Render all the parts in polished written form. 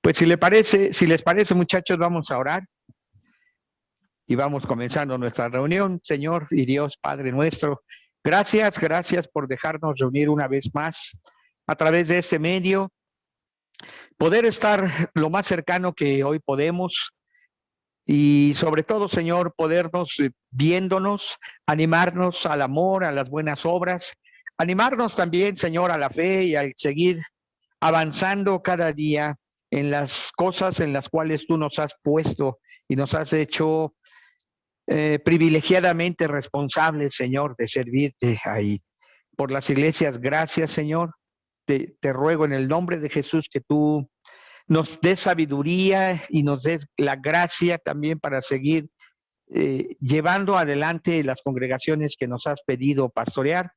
Pues si les parece, muchachos, vamos a orar y vamos comenzando nuestra reunión. Señor y Dios Padre nuestro, gracias por dejarnos reunir una vez más a través de este medio, poder estar lo más cercano que hoy podemos y sobre todo, Señor, podernos viéndonos, animarnos al amor, a las buenas obras, animarnos también, Señor, a la fe y al seguir avanzando cada día en las cosas en las cuales tú nos has puesto y nos has hecho privilegiadamente responsables, Señor, de servirte ahí. Por las iglesias, gracias, Señor. Te ruego en el nombre de Jesús que tú nos des sabiduría y nos des la gracia también para seguir llevando adelante las congregaciones que nos has pedido pastorear,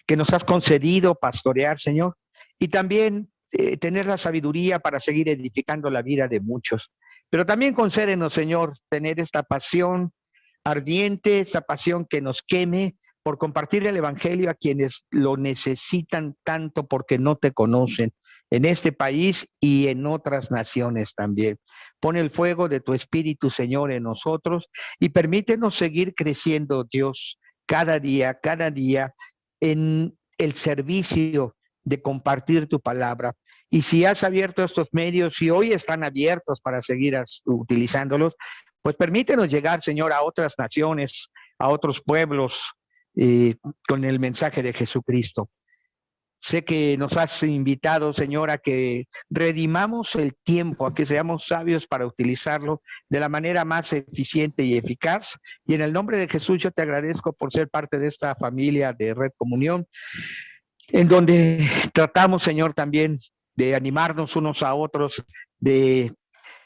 que nos has concedido pastorear, Señor, y también tener la sabiduría para seguir edificando la vida de muchos. Pero también concédenos, Señor, tener esta pasión ardiente, esta pasión que nos queme por compartir el evangelio a quienes lo necesitan tanto porque no te conocen en este país y en otras naciones también. Pon el fuego de tu Espíritu, Señor, en nosotros y permítenos seguir creciendo, Dios, cada día, en el servicio de compartir tu palabra. Y si has abierto estos medios y hoy están abiertos para seguir utilizándolos, pues permítenos llegar, Señor, a otras naciones, a otros pueblos, con el mensaje de Jesucristo. Sé que nos has invitado, Señor, a que redimamos el tiempo, a que seamos sabios para utilizarlo de la manera más eficiente y eficaz. Y en el nombre de Jesús yo te agradezco por ser parte de esta familia de Red Comunión, en donde tratamos, Señor, también de animarnos unos a otros, de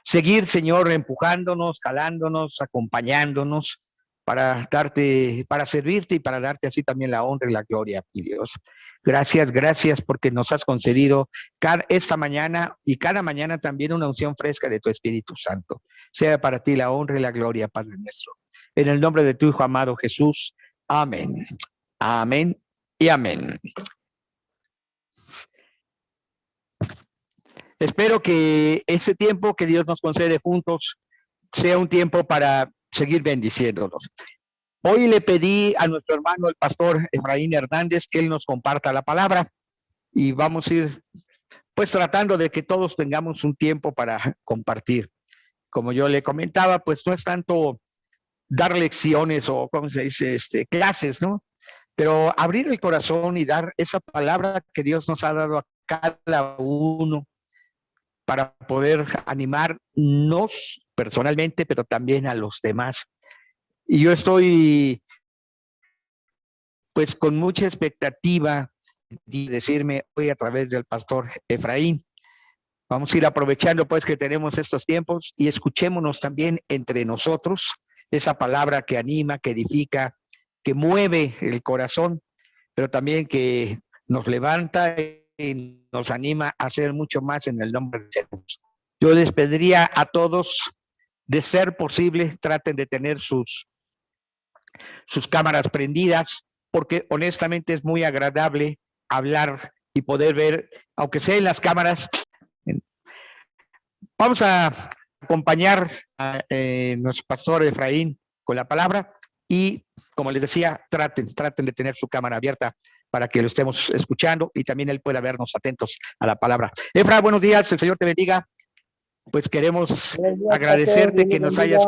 seguir, Señor, empujándonos, jalándonos, acompañándonos para servirte y para darte así también la honra y la gloria, mi Dios. Gracias porque nos has concedido esta mañana y cada mañana también una unción fresca de tu Espíritu Santo. Sea para ti la honra y la gloria, Padre nuestro. En el nombre de tu Hijo amado Jesús. Amén. Amén y amén. Espero que ese tiempo que Dios nos concede juntos sea un tiempo para seguir bendiciéndonos. Hoy le pedí a nuestro hermano, el pastor Efraín Hernández, que él nos comparta la palabra y vamos a ir pues tratando de que todos tengamos un tiempo para compartir. Como yo le comentaba, pues no es tanto dar lecciones o, ¿cómo se dice?, clases, ¿no? Pero abrir el corazón y dar esa palabra que Dios nos ha dado a cada uno para poder animarnos personalmente, pero también a los demás. Y yo estoy pues con mucha expectativa de decirme hoy a través del pastor Efraín. Vamos a ir aprovechando pues que tenemos estos tiempos y escuchémonos también entre nosotros esa palabra que anima, que edifica, que mueve el corazón, pero también que nos levanta y nos anima a hacer mucho más en el nombre de Jesús. Yo les pediría a todos, de ser posible, traten de tener sus cámaras prendidas, porque honestamente es muy agradable hablar y poder ver, aunque sea en las cámaras. Vamos a acompañar a nuestro pastor Efraín con la palabra y, como les decía, traten de tener su cámara abierta para que lo estemos escuchando y también él pueda vernos atentos a la palabra. Efra, buenos días, el Señor te bendiga. Pues queremos agradecerte que nos hayas...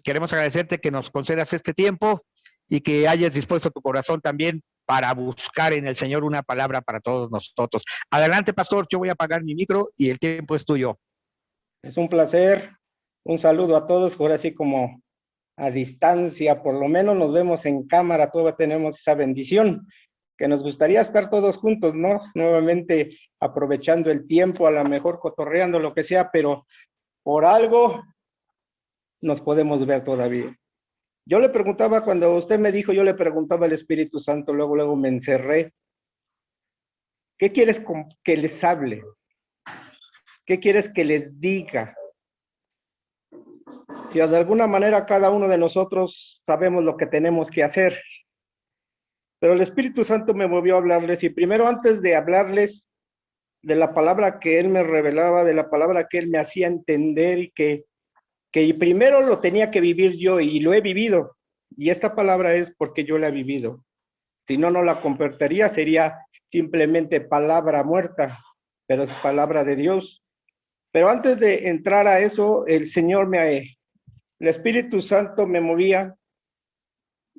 Queremos agradecerte que nos concedas este tiempo y que hayas dispuesto tu corazón también para buscar en el Señor una palabra para todos nosotros. Adelante, pastor, yo voy a apagar mi micro y el tiempo es tuyo. Es un placer, un saludo a todos, ahora sí como a distancia, por lo menos nos vemos en cámara, todavía tenemos esa bendición, que nos gustaría estar todos juntos, ¿no? Nuevamente aprovechando el tiempo, a lo mejor cotorreando, lo que sea, pero por algo nos podemos ver todavía. Yo le preguntaba, cuando usted me dijo, yo le preguntaba al Espíritu Santo, luego me encerré. ¿Qué quieres que les hable? ¿Qué quieres que les diga? Si de alguna manera cada uno de nosotros sabemos lo que tenemos que hacer. Pero el Espíritu Santo me movió a hablarles y primero antes de hablarles, de la palabra que Él me revelaba, de la palabra que Él me hacía entender y que primero lo tenía que vivir yo y lo he vivido. Y esta palabra es porque yo la he vivido. Si no, no la compartiría, sería simplemente palabra muerta, pero es palabra de Dios. Pero antes de entrar a eso, el Espíritu Santo me movía.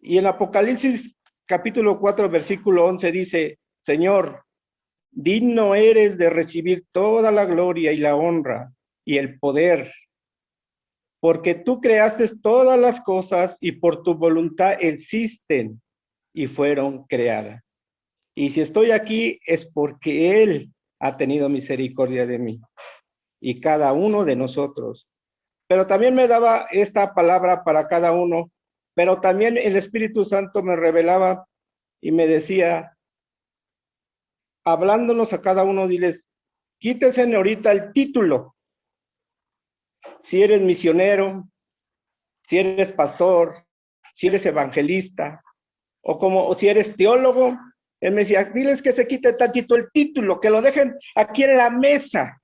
Y en Apocalipsis capítulo 4, versículo 11 dice, Señor, digno eres de recibir toda la gloria y la honra y el poder, porque tú creaste todas las cosas y por tu voluntad existen y fueron creadas. Y si estoy aquí es porque Él ha tenido misericordia de mí y cada uno de nosotros. Pero también me daba esta palabra para cada uno, pero también el Espíritu Santo me revelaba y me decía, hablándonos a cada uno, diles, quítese ahorita el título. Si eres misionero, si eres pastor, si eres evangelista, o si eres teólogo, él me decía, diles que se quite tantito el título, que lo dejen aquí en la mesa.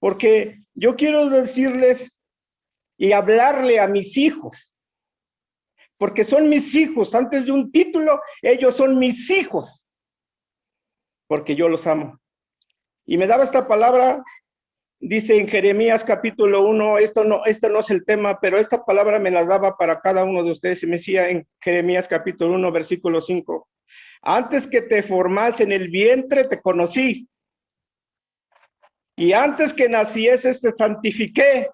Porque yo quiero decirles y hablarle a mis hijos, porque son mis hijos, antes de un título, ellos son mis hijos, porque yo los amo. Y me daba esta palabra, dice en Jeremías capítulo 1, esto no es el tema, pero esta palabra me la daba para cada uno de ustedes, y me decía en Jeremías capítulo 1, versículo 5, antes que te formase en el vientre te conocí, y antes que nacieses te santifiqué,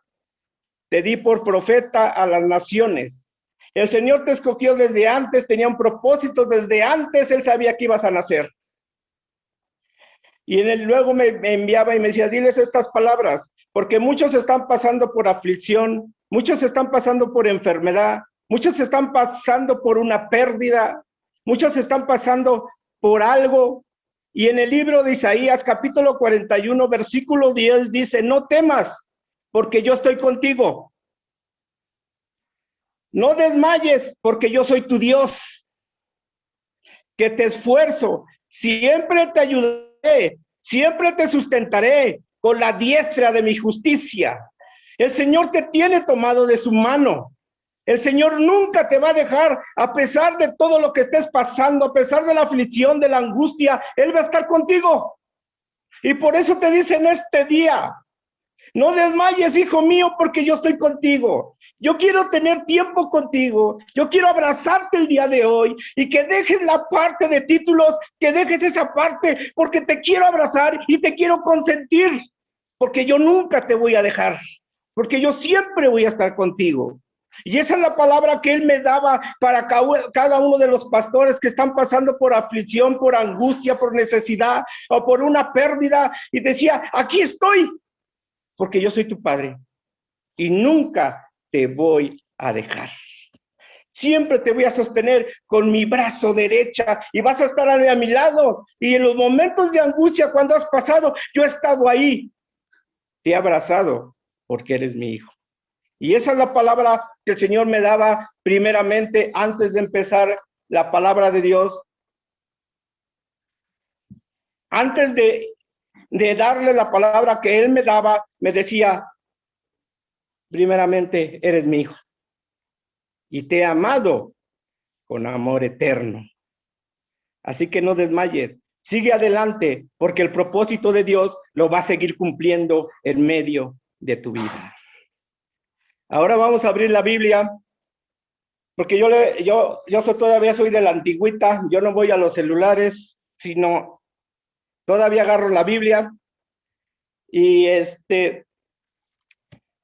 te di por profeta a las naciones. El Señor te escogió desde antes, tenía un propósito desde antes, Él sabía que ibas a nacer. Y luego me enviaba y me decía, diles estas palabras, porque muchos están pasando por aflicción, muchos están pasando por enfermedad, muchos están pasando por una pérdida, muchos están pasando por algo. Y en el libro de Isaías, capítulo 41, versículo 10, dice, no temas, porque yo estoy contigo. No desmayes, porque yo soy tu Dios, que te esfuerzo, siempre te ayudaré, siempre te sustentaré con la diestra de mi justicia. El Señor te tiene tomado de su mano. El Señor nunca te va a dejar, a pesar de todo lo que estés pasando, a pesar de la aflicción, de la angustia, Él va a estar contigo. Y por eso te dice en este día, no desmayes, hijo mío, porque yo estoy contigo. Yo quiero tener tiempo contigo. Yo quiero abrazarte el día de hoy y que dejes la parte de títulos, que dejes esa parte, porque te quiero abrazar y te quiero consentir, porque yo nunca te voy a dejar, porque yo siempre voy a estar contigo. Y esa es la palabra que Él me daba para cada uno de los pastores que están pasando por aflicción, por angustia, por necesidad o por una pérdida. Y decía, aquí estoy, porque yo soy tu padre y nunca te voy a dejar. Siempre te voy a sostener con mi brazo derecha y vas a estar a mi lado. Y en los momentos de angustia, cuando has pasado, yo he estado ahí. Te he abrazado porque eres mi hijo. Y esa es la palabra que el Señor me daba primeramente antes de empezar la palabra de Dios. Antes de darle la palabra que Él me daba, me decía, primeramente, eres mi hijo y te he amado con amor eterno. Así que no desmayes, sigue adelante, porque el propósito de Dios lo va a seguir cumpliendo en medio de tu vida. Ahora vamos a abrir la Biblia, porque yo todavía soy de la antigüita, yo no voy a los celulares, sino todavía agarro la Biblia. Y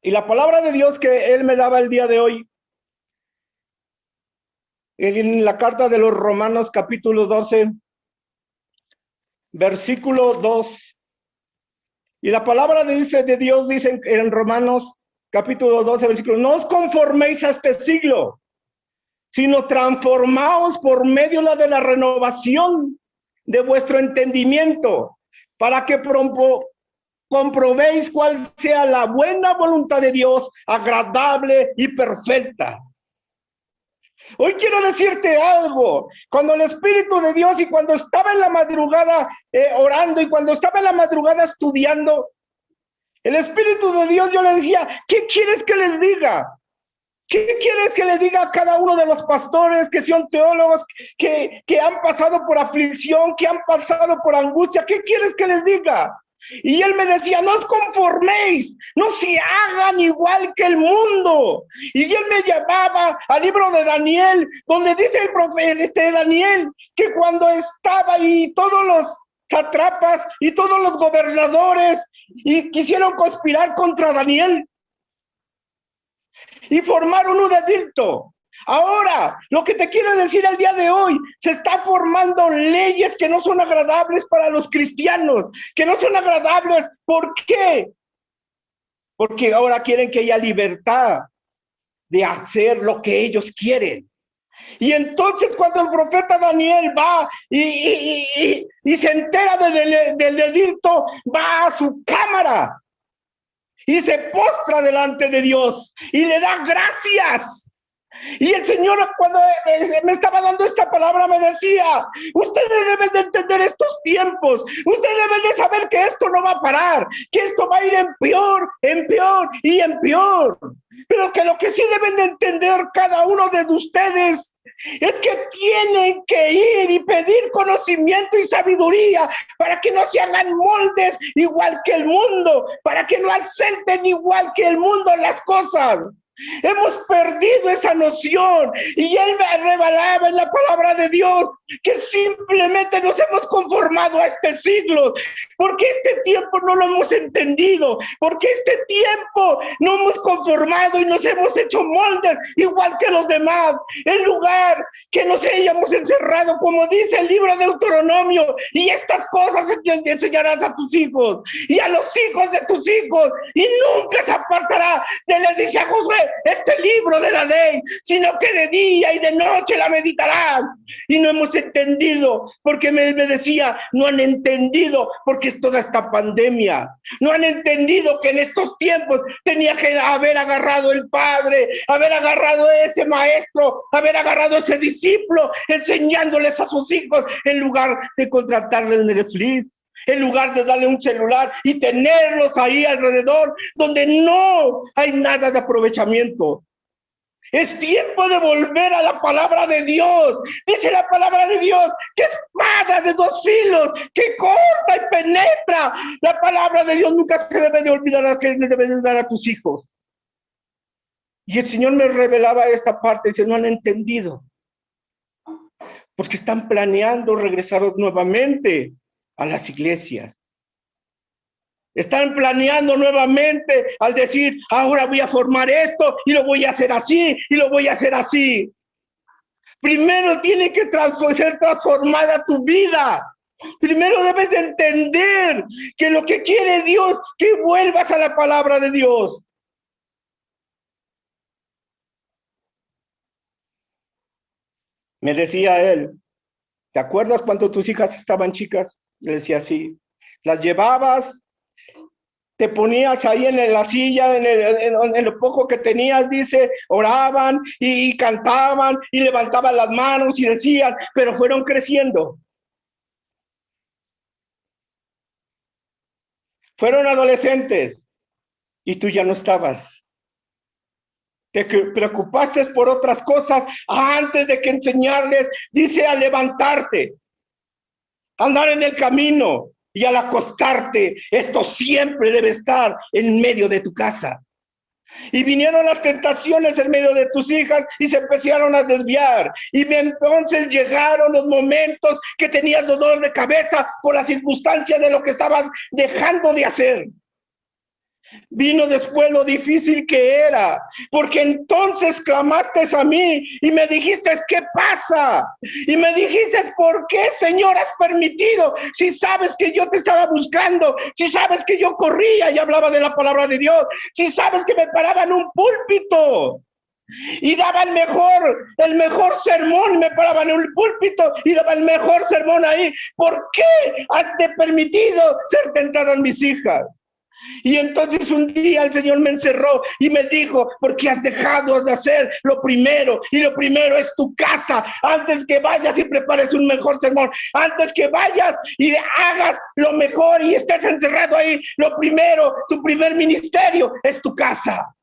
la palabra de Dios que Él me daba el día de hoy, en la carta de los Romanos capítulo 12, versículo 2. Y la palabra de Dios dice en Romanos capítulo 12, versículo, no os conforméis a este siglo, sino transformaos por medio de la renovación de vuestro entendimiento, para que comprobéis cuál sea la buena voluntad de Dios, agradable y perfecta. Hoy quiero decirte algo. Cuando el Espíritu de Dios y cuando estaba en la madrugada orando y cuando estaba en la madrugada estudiando, el Espíritu de Dios, yo le decía, ¿qué quieres que les diga? ¿Qué quieres que le diga a cada uno de los pastores que son teólogos, que han pasado por aflicción, que han pasado por angustia? ¿Qué quieres que les diga? Y él me decía, no os conforméis, no se hagan igual que el mundo. Y él me llevaba al libro de Daniel, donde dice el profeta Daniel, que cuando estaba ahí todos los sátrapas y todos los gobernadores y quisieron conspirar contra Daniel y formaron un edicto. Ahora, lo que te quiero decir el día de hoy, se está formando leyes que no son agradables para los cristianos, que no son agradables. ¿Por qué? Porque ahora quieren que haya libertad de hacer lo que ellos quieren. Y entonces cuando el profeta Daniel va y se entera del edicto, va a su cámara y se postra delante de Dios y le da gracias. Y el Señor, cuando me estaba dando esta palabra, me decía, ustedes deben de entender estos tiempos, ustedes deben de saber que esto no va a parar, que esto va a ir en peor y en peor. Pero que lo que sí deben de entender cada uno de ustedes es que tienen que ir y pedir conocimiento y sabiduría para que no se hagan moldes igual que el mundo, para que no acepten igual que el mundo las cosas. Hemos perdido esa noción y él me revelaba en la palabra de Dios que simplemente nos hemos conformado a este siglo, porque este tiempo no lo hemos entendido, porque este tiempo no hemos conformado y nos hemos hecho moldes igual que los demás, en lugar que nos hayamos encerrado, como dice el libro de Deuteronomio, y estas cosas enseñarás a tus hijos y a los hijos de tus hijos, y nunca se apartará de la, dice a Josué, este libro de la ley, sino que de día y de noche la meditarán. Y no hemos entendido, porque me decía, no han entendido, porque es toda esta pandemia. No han entendido que en estos tiempos tenía que haber agarrado el padre, haber agarrado ese maestro, haber agarrado ese discípulo, enseñándoles a sus hijos, en lugar de contratarle el Netflix, en lugar de darle un celular y tenerlos ahí alrededor, donde no hay nada de aprovechamiento. Es tiempo de volver a la palabra de Dios. Dice la palabra de Dios que espada de dos filos, que corta y penetra. La palabra de Dios nunca se debe de olvidar, a que le debes de dar a tus hijos. Y el Señor me revelaba esta parte, dice, no han entendido, porque están planeando regresar nuevamente a las iglesias. Están planeando nuevamente al decir, ahora voy a formar esto y lo voy a hacer así y lo voy a hacer así. Primero tiene que ser transformada tu vida. Primero debes de entender que lo que quiere Dios, que vuelvas a la palabra de Dios. Me decía él, ¿te acuerdas cuando tus hijas estaban chicas? Le decía, sí. Las llevabas, te ponías ahí en la silla, en lo poco que tenías, dice, oraban y cantaban y levantaban las manos y decían, pero fueron creciendo. Fueron adolescentes y tú ya no estabas. Te preocupaste por otras cosas antes de que enseñarles, dice, a levantarte, a andar en el camino. Y al acostarte, esto siempre debe estar en medio de tu casa. Y vinieron las tentaciones en medio de tus hijas y se empezaron a desviar. Y entonces llegaron los momentos que tenías dolor de cabeza por la circunstancia de lo que estabas dejando de hacer. Vino después lo difícil que era, porque entonces clamaste a mí y me dijiste, ¿qué pasa? Y me dijiste, ¿por qué, Señor, has permitido? Si sabes que yo te estaba buscando, si sabes que yo corría y hablaba de la palabra de Dios, si sabes que me paraba en un púlpito y daba el mejor sermón, me paraba en un púlpito y daba el mejor sermón ahí, ¿por qué has permitido ser tentadas mis hijas? Y entonces un día el Señor me encerró y me dijo, porque has dejado de hacer lo primero, y lo primero es tu casa. Antes que vayas y prepares un mejor sermón, antes que vayas y hagas lo mejor y estés encerrado ahí, lo primero, tu primer ministerio es tu casa.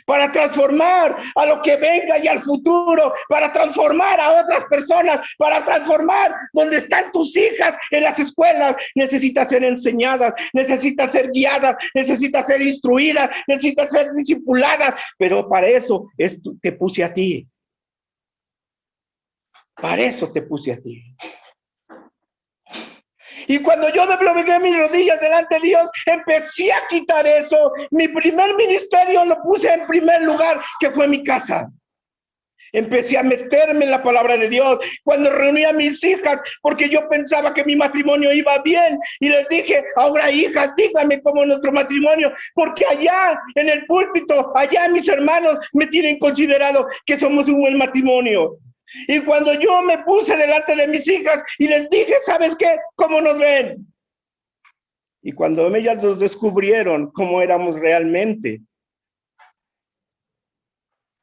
Para transformar a lo que venga y al futuro, para transformar a otras personas, para transformar donde están tus hijas en las escuelas. Necesitas ser enseñadas, necesitas ser guiadas, necesitas ser instruidas, necesitas ser discipuladas, pero para eso te puse a ti. Para eso te puse a ti. Y cuando yo doblegué mis rodillas delante de Dios, empecé a quitar eso. Mi primer ministerio lo puse en primer lugar, que fue mi casa. Empecé a meterme en la palabra de Dios. Cuando reuní a mis hijas, porque yo pensaba que mi matrimonio iba bien, y les dije, ahora hijas, díganme cómo es nuestro matrimonio, porque allá en el púlpito, allá mis hermanos me tienen considerado que somos un buen matrimonio. Y cuando yo me puse delante de mis hijas y les dije, ¿sabes qué? ¿Cómo nos ven? Y cuando ellas nos descubrieron cómo éramos realmente,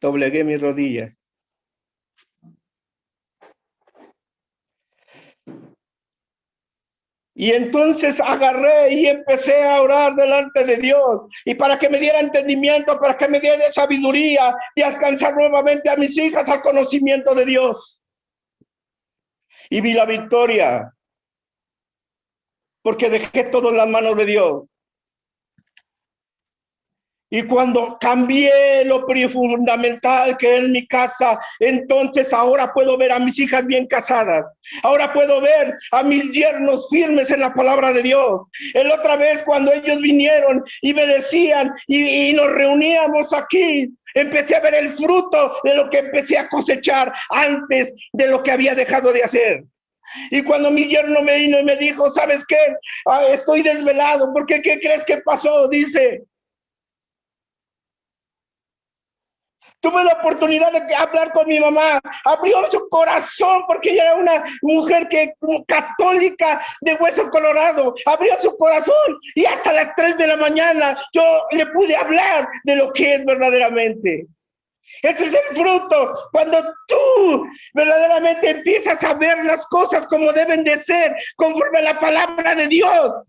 doblegué mis rodillas. Y entonces agarré y empecé a orar delante de Dios, y para que me diera entendimiento, para que me diera sabiduría y alcanzar nuevamente a mis hijas al conocimiento de Dios. Y vi la victoria, porque dejé todo en las manos de Dios. Y cuando cambié lo fundamental que es mi casa, entonces ahora puedo ver a mis hijas bien casadas. Ahora puedo ver a mis yernos firmes en la palabra de Dios. La otra vez cuando ellos vinieron y me decían y nos reuníamos aquí, empecé a ver el fruto de lo que empecé a cosechar antes de lo que había dejado de hacer. Y cuando mi yerno me vino y me dijo, ¿sabes qué? Estoy desvelado, porque ¿qué crees que pasó? Dice, tuve la oportunidad de hablar con mi mamá, abrió su corazón porque ella era una mujer católica de hueso colorado, abrió su corazón y hasta las 3 de la mañana yo le pude hablar de lo que es verdaderamente. Ese es el fruto, cuando tú verdaderamente empiezas a ver las cosas como deben de ser, conforme a la palabra de Dios.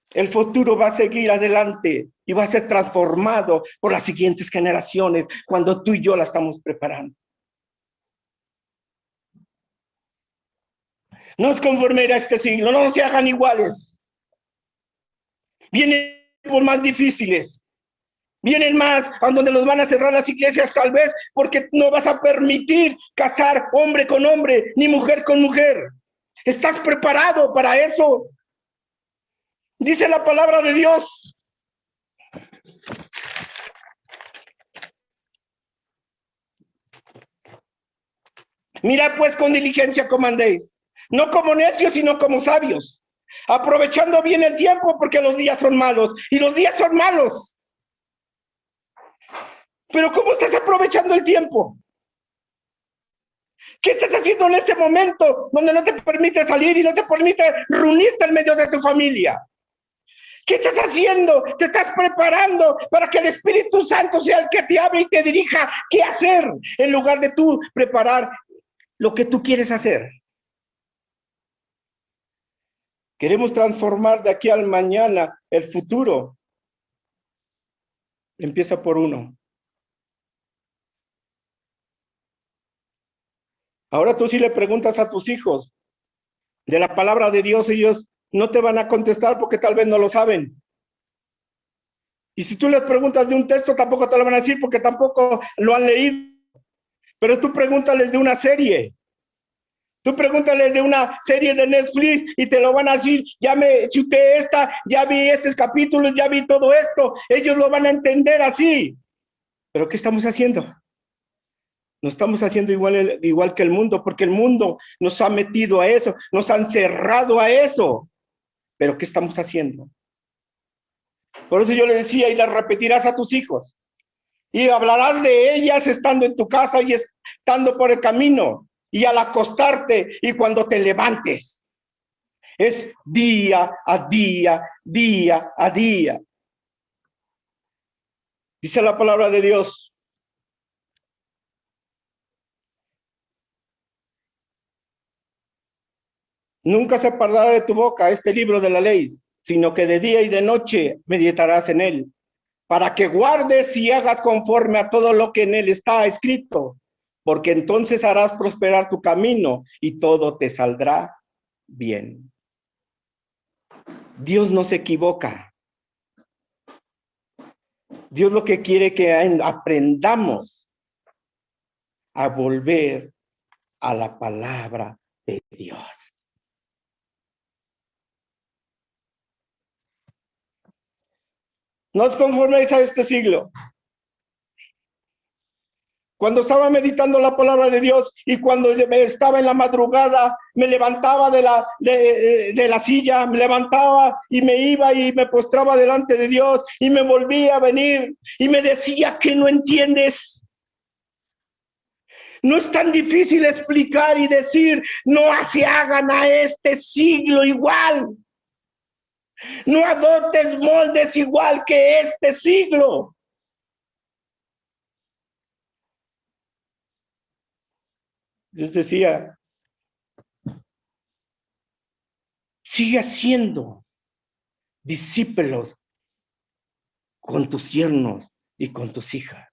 El futuro va a seguir adelante y va a ser transformado por las siguientes generaciones cuando tú y yo la estamos preparando. No es conforme a este siglo, no se hagan iguales. Vienen por más difíciles. Vienen más a donde los van a cerrar las iglesias tal vez porque no vas a permitir casar hombre con hombre ni mujer con mujer. ¿Estás preparado para eso? Dice la palabra de Dios. Mira pues con diligencia cómo andéis, no como necios, sino como sabios, aprovechando bien el tiempo porque los días son malos, y los días son malos. Pero ¿cómo estás aprovechando el tiempo? ¿Qué estás haciendo en este momento donde no te permite salir y no te permite reunirte en medio de tu familia? ¿Qué estás haciendo? Te estás preparando para que el Espíritu Santo sea el que te hable y te dirija qué hacer, en lugar de tú preparar lo que tú quieres hacer. Queremos transformar de aquí al mañana el futuro. Empieza por uno. Ahora tú si le preguntas a tus hijos de la palabra de Dios, ellos no te van a contestar porque tal vez no lo saben. Y si tú les preguntas de un texto, tampoco te lo van a decir porque tampoco lo han leído. Pero tú pregúntales de una serie. Tú pregúntales de una serie de Netflix y te lo van a decir, ya me chuté esta, ya vi estos capítulos, ya vi todo esto. Ellos lo van a entender así. ¿Pero qué estamos haciendo? No estamos haciendo igual que el mundo, porque el mundo nos ha metido a eso, nos han cerrado a eso. ¿Pero qué estamos haciendo? Por eso yo le decía, y las repetirás a tus hijos, y hablarás de ellas estando en tu casa y estando por el camino, y al acostarte y cuando te levantes. Es día a día, día a día. Dice la palabra de Dios. Nunca se apartará de tu boca este libro de la ley, sino que de día y de noche meditarás en él, para que guardes y hagas conforme a todo lo que en él está escrito, porque entonces harás prosperar tu camino y todo te saldrá bien. Dios no se equivoca. Dios lo que quiere que aprendamos a volver a la palabra de Dios. No os conforméis a este siglo. Cuando estaba meditando la palabra de Dios y cuando estaba en la madrugada, me levantaba de la silla, me levantaba y me iba y me postraba delante de Dios y me volvía a venir y me decía que no entiendes. No es tan difícil explicar y decir, no se hagan a este siglo igual. No adoptes moldes igual que este siglo. Dios decía, sigue haciendo discípulos con tus yernos y con tus hijas,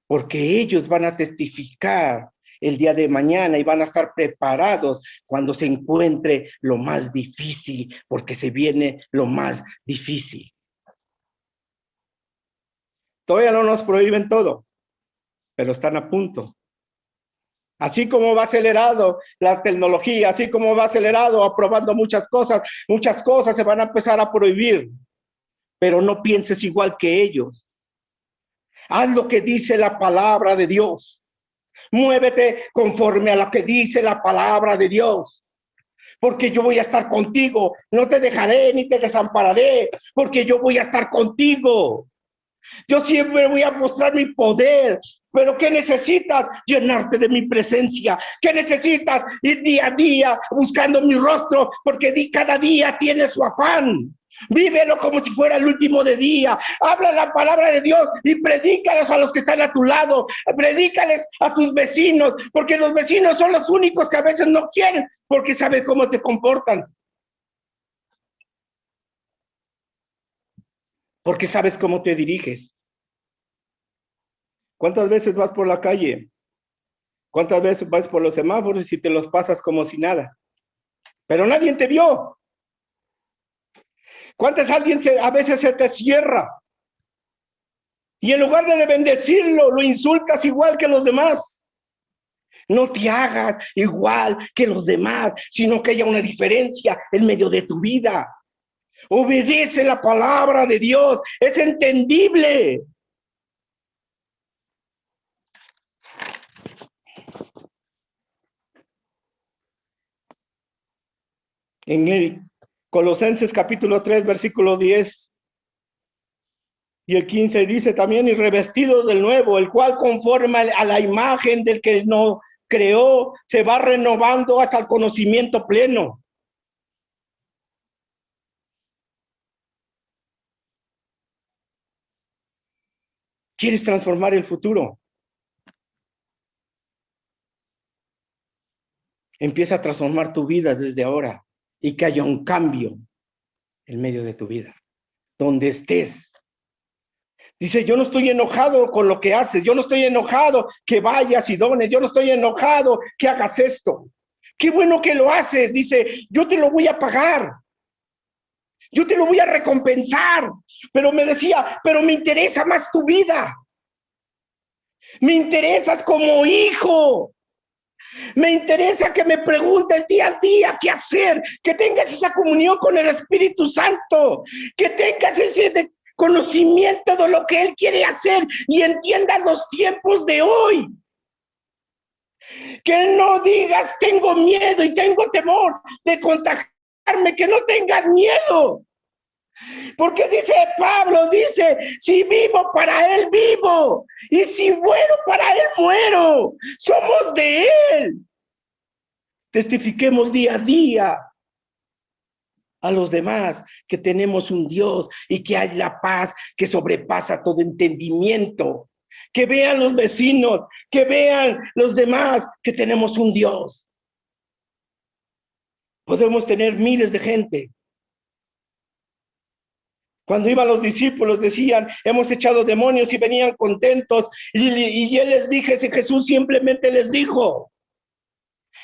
porque ellos van a testificar el día de mañana y van a estar preparados cuando se encuentre lo más difícil, porque se viene lo más difícil. Todavía no nos prohíben todo, pero están a punto. Así como va acelerado la tecnología, así como va acelerado aprobando muchas cosas se van a empezar a prohibir, pero no pienses igual que ellos. Haz lo que dice la palabra de Dios. Muévete conforme a lo que dice la palabra de Dios. Porque yo voy a estar contigo, no te dejaré ni te desampararé, porque yo voy a estar contigo. Yo siempre voy a mostrar mi poder, pero ¿qué necesitas? Llenarte de mi presencia. ¿Qué necesitas? Ir día a día buscando mi rostro, porque cada día tiene su afán. Vívelo como si fuera el último de día. Habla la palabra de Dios y predícalos a los que están a tu lado. Predícales a tus vecinos, porque los vecinos son los únicos que a veces no quieren, porque sabes cómo te comportan. Porque sabes cómo te diriges. ¿Cuántas veces vas por la calle? ¿Cuántas veces vas por los semáforos y te los pasas como si nada? Pero nadie te vio. ¿Cuántas alguien a veces se te cierra? Y en lugar de bendecirlo, lo insultas igual que los demás. No te hagas igual que los demás, sino que haya una diferencia en medio de tu vida. Obedece la palabra de Dios, es entendible. En el Colosenses capítulo 3, versículo 10 y el 15 dice también, y revestido del nuevo, el cual conforme a la imagen del que nos creó, se va renovando hasta el conocimiento pleno. ¿Quieres transformar el futuro? Empieza a transformar tu vida desde ahora y que haya un cambio en medio de tu vida, donde estés. Dice, yo no estoy enojado con lo que haces, yo no estoy enojado que vayas y dones, yo no estoy enojado que hagas esto. Qué bueno que lo haces, dice, yo te lo voy a pagar. Yo te lo voy a recompensar. Pero me decía, pero me interesa más tu vida. Me interesas como hijo. Me interesa que me preguntes día a día qué hacer, que tengas esa comunión con el Espíritu Santo, que tengas ese conocimiento de lo que Él quiere hacer y entiendas los tiempos de hoy. Que no digas, tengo miedo y tengo temor de contagiarme, que no tengas miedo. Porque dice Pablo, dice, si vivo para Él vivo, y si muero para Él muero, somos de Él. Testifiquemos día a día a los demás que tenemos un Dios y que hay la paz que sobrepasa todo entendimiento. Que vean los vecinos, que vean los demás que tenemos un Dios. Podemos tener miles de gente. Cuando iban los discípulos decían, hemos echado demonios y venían contentos. Y él les dije, Jesús simplemente les dijo,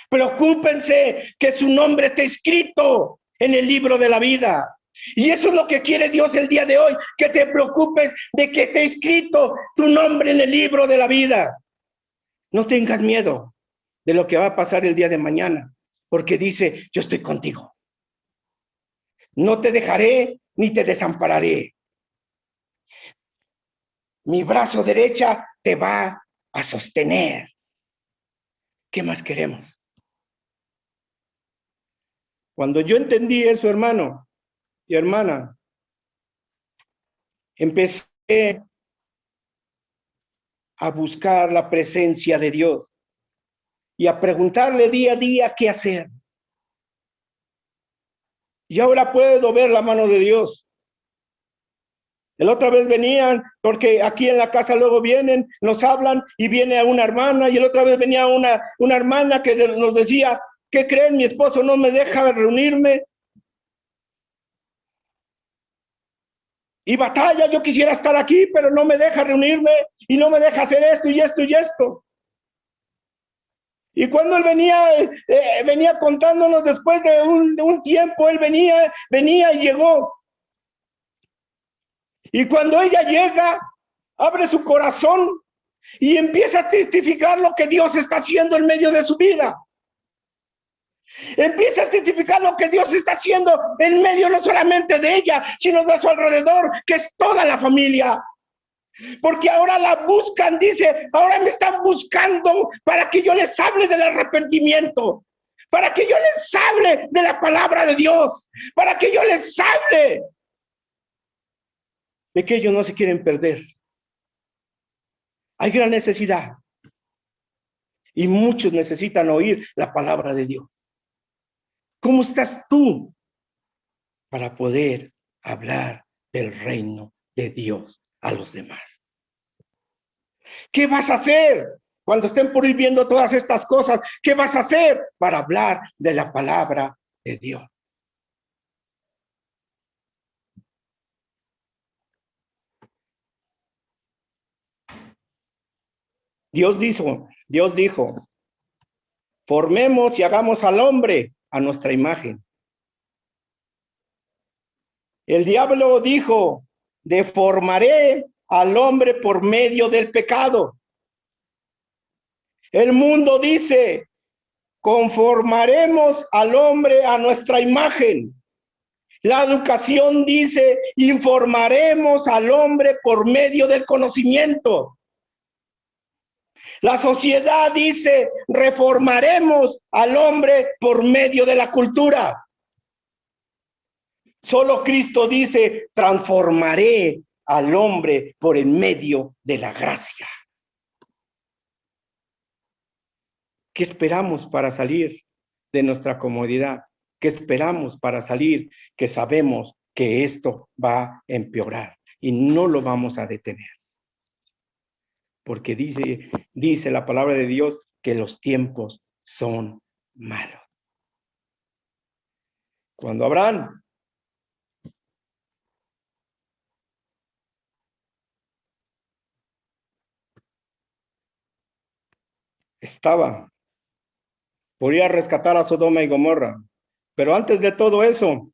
preocúpense que su nombre esté escrito en el libro de la vida. Y eso es lo que quiere Dios el día de hoy, que te preocupes de que esté escrito tu nombre en el libro de la vida. No tengas miedo de lo que va a pasar el día de mañana, porque dice, yo estoy contigo. No te dejaré ni te desampararé. Mi brazo derecha te va a sostener. ¿Qué más queremos? Cuando yo entendí eso, hermano y hermana, empecé a buscar la presencia de Dios y a preguntarle día a día qué hacer. Y ahora puedo ver la mano de Dios. La otra vez venían, porque aquí en la casa luego vienen, nos hablan y viene una hermana, y la otra vez venía una hermana que nos decía, ¿qué creen? Mi esposo no me deja reunirme. Y batalla, yo quisiera estar aquí, pero no me deja reunirme y no me deja hacer esto y esto y esto. Y cuando él venía contándonos después de un tiempo, él venía y llegó. Y cuando ella llega, abre su corazón y empieza a testificar lo que Dios está haciendo en medio de su vida. Empieza a testificar lo que Dios está haciendo en medio no solamente de ella, sino de su alrededor, que es toda la familia. Porque ahora la buscan, dice, ahora me están buscando para que yo les hable del arrepentimiento, para que yo les hable de la palabra de Dios, para que yo les hable de que ellos no se quieren perder. Hay gran necesidad y muchos necesitan oír la palabra de Dios. ¿Cómo estás tú para poder hablar del reino de Dios a los demás? ¿Qué vas a hacer cuando estén por ir viendo todas estas cosas? ¿Qué vas a hacer para hablar de la palabra de Dios? Dios dijo, formemos y hagamos al hombre a nuestra imagen. El diablo dijo, deformaré al hombre por medio del pecado. El mundo dice, conformaremos al hombre a nuestra imagen. La educación dice, informaremos al hombre por medio del conocimiento. La sociedad dice, reformaremos al hombre por medio de la cultura. Solo Cristo dice, transformaré al hombre por el medio de la gracia. ¿Qué esperamos para salir de nuestra comodidad? ¿Qué esperamos para salir que sabemos que esto va a empeorar y no lo vamos a detener? Porque dice la palabra de Dios que los tiempos son malos. Cuando Abraham estaba por ir a rescatar a Sodoma y Gomorra, pero antes de todo eso,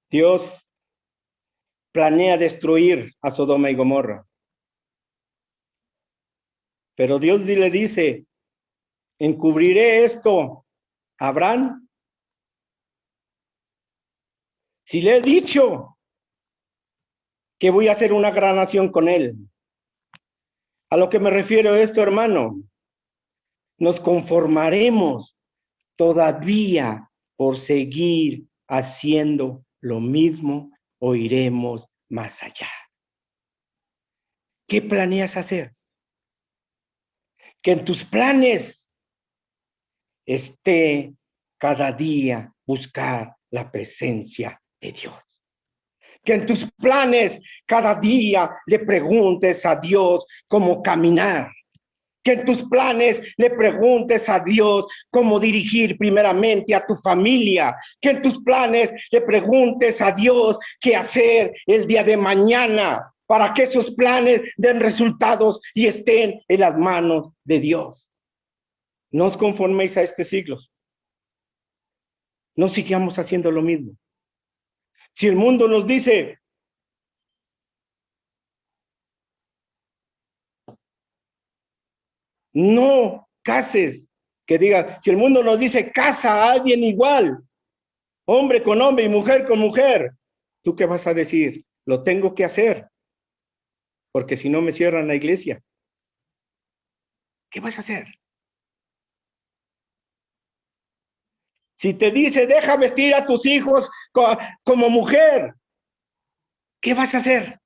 Dios planea destruir a Sodoma y Gomorra. Pero Dios le dice, encubriré esto a Abraham. Si le he dicho que voy a hacer una gran nación con él. A lo que me refiero esto, hermano, nos conformaremos todavía por seguir haciendo lo mismo o iremos más allá. ¿Qué planeas hacer? Que en tus planes esté cada día buscar la presencia de Dios. Que en tus planes cada día le preguntes a Dios cómo caminar. Que en tus planes le preguntes a Dios cómo dirigir primeramente a tu familia. Que en tus planes le preguntes a Dios qué hacer el día de mañana para que esos planes den resultados y estén en las manos de Dios. No os conforméis a este siglo. No sigamos haciendo lo mismo. Si el mundo nos dice, no cases, que diga, si el mundo nos dice, casa a alguien igual, hombre con hombre y mujer con mujer, ¿tú qué vas a decir? Lo tengo que hacer, porque si no me cierran la iglesia. ¿Qué vas a hacer? Si te dice, deja vestir a tus hijos como mujer, ¿qué vas a hacer?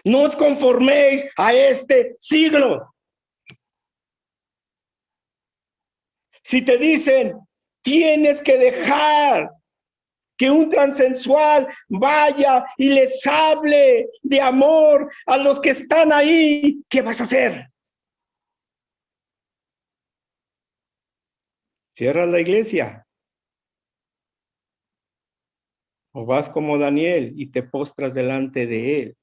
No os conforméis a este siglo. Si te dicen, tienes que dejar que un transensual vaya y les hable de amor a los que están ahí, ¿qué vas a hacer? ¿Cierras la iglesia? ¿O vas como Daniel y te postras delante de él?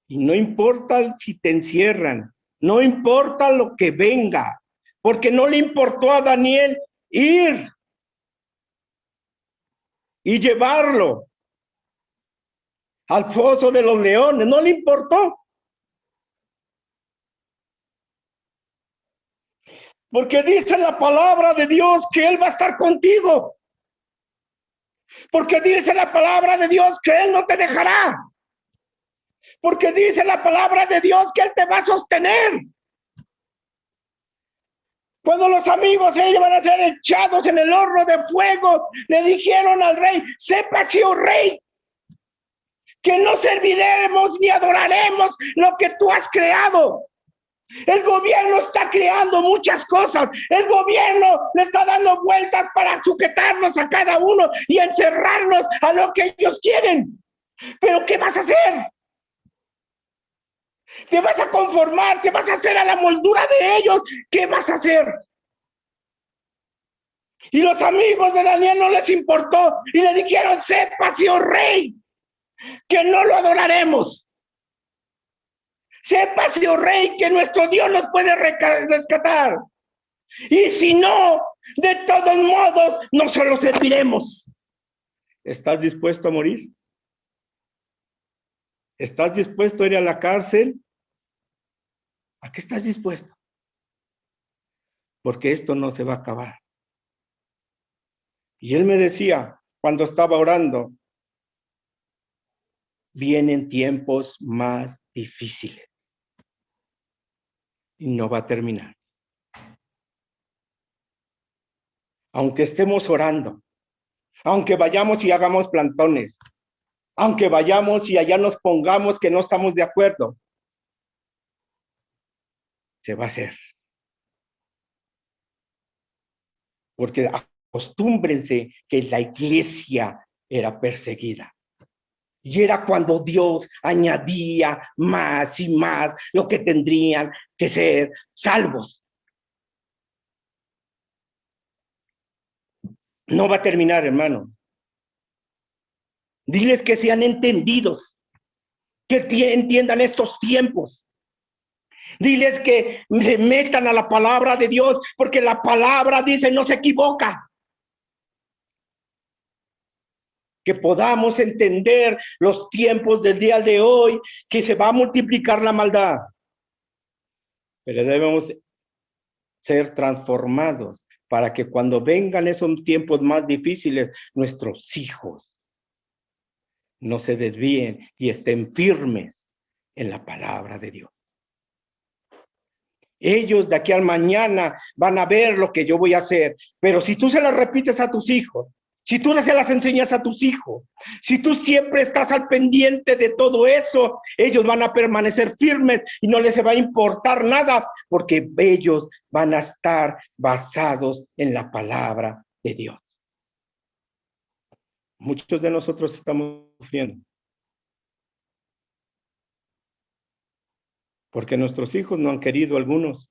Y no importa si te encierran, no importa lo que venga, porque no le importó a Daniel ir y llevarlo al foso de los leones, no le importó. Porque dice la palabra de Dios que Él va a estar contigo. Porque dice la palabra de Dios que Él no te dejará. Porque dice la palabra de Dios que Él te va a sostener. Cuando los amigos ellos van a ser echados en el horno de fuego, le dijeron al rey, sépase, oh rey, que no serviremos ni adoraremos lo que tú has creado. El gobierno está creando muchas cosas. El gobierno le está dando vueltas para sujetarnos a cada uno y encerrarnos a lo que ellos quieren. Pero ¿qué vas a hacer? ¿Te vas a conformar? ¿Te vas a hacer a la moldura de ellos? ¿Qué vas a hacer? Y los amigos de Daniel no les importó y le dijeron, sépase, oh rey, que no lo adoraremos. Sépase, oh rey, que nuestro Dios nos puede rescatar. Y si no, de todos modos, no se lo serviremos. ¿Estás dispuesto a morir? ¿Estás dispuesto a ir a la cárcel? ¿A qué estás dispuesto? Porque esto no se va a acabar. Y él me decía, cuando estaba orando, vienen tiempos más difíciles. Y no va a terminar. Aunque estemos orando, aunque vayamos y hagamos plantones, aunque vayamos y allá nos pongamos que no estamos de acuerdo, se va a hacer. Porque acostúmbrense que la iglesia era perseguida. Y era cuando Dios añadía más y más lo que tendrían que ser salvos. No va a terminar, hermano. Diles que sean entendidos, que entiendan estos tiempos. Diles que se metan a la palabra de Dios, porque la palabra dice no se equivoca. Que podamos entender los tiempos del día de hoy, que se va a multiplicar la maldad. Pero debemos ser transformados para que cuando vengan esos tiempos más difíciles, nuestros hijos no se desvíen y estén firmes en la palabra de Dios. Ellos de aquí al mañana van a ver lo que yo voy a hacer, pero si tú se lo repites a tus hijos, Si tú se las enseñas a tus hijos, si tú siempre estás al pendiente de todo eso, ellos van a permanecer firmes y no les va a importar nada, porque ellos van a estar basados en la palabra de Dios. Muchos de nosotros estamos sufriendo porque nuestros hijos no han querido algunos.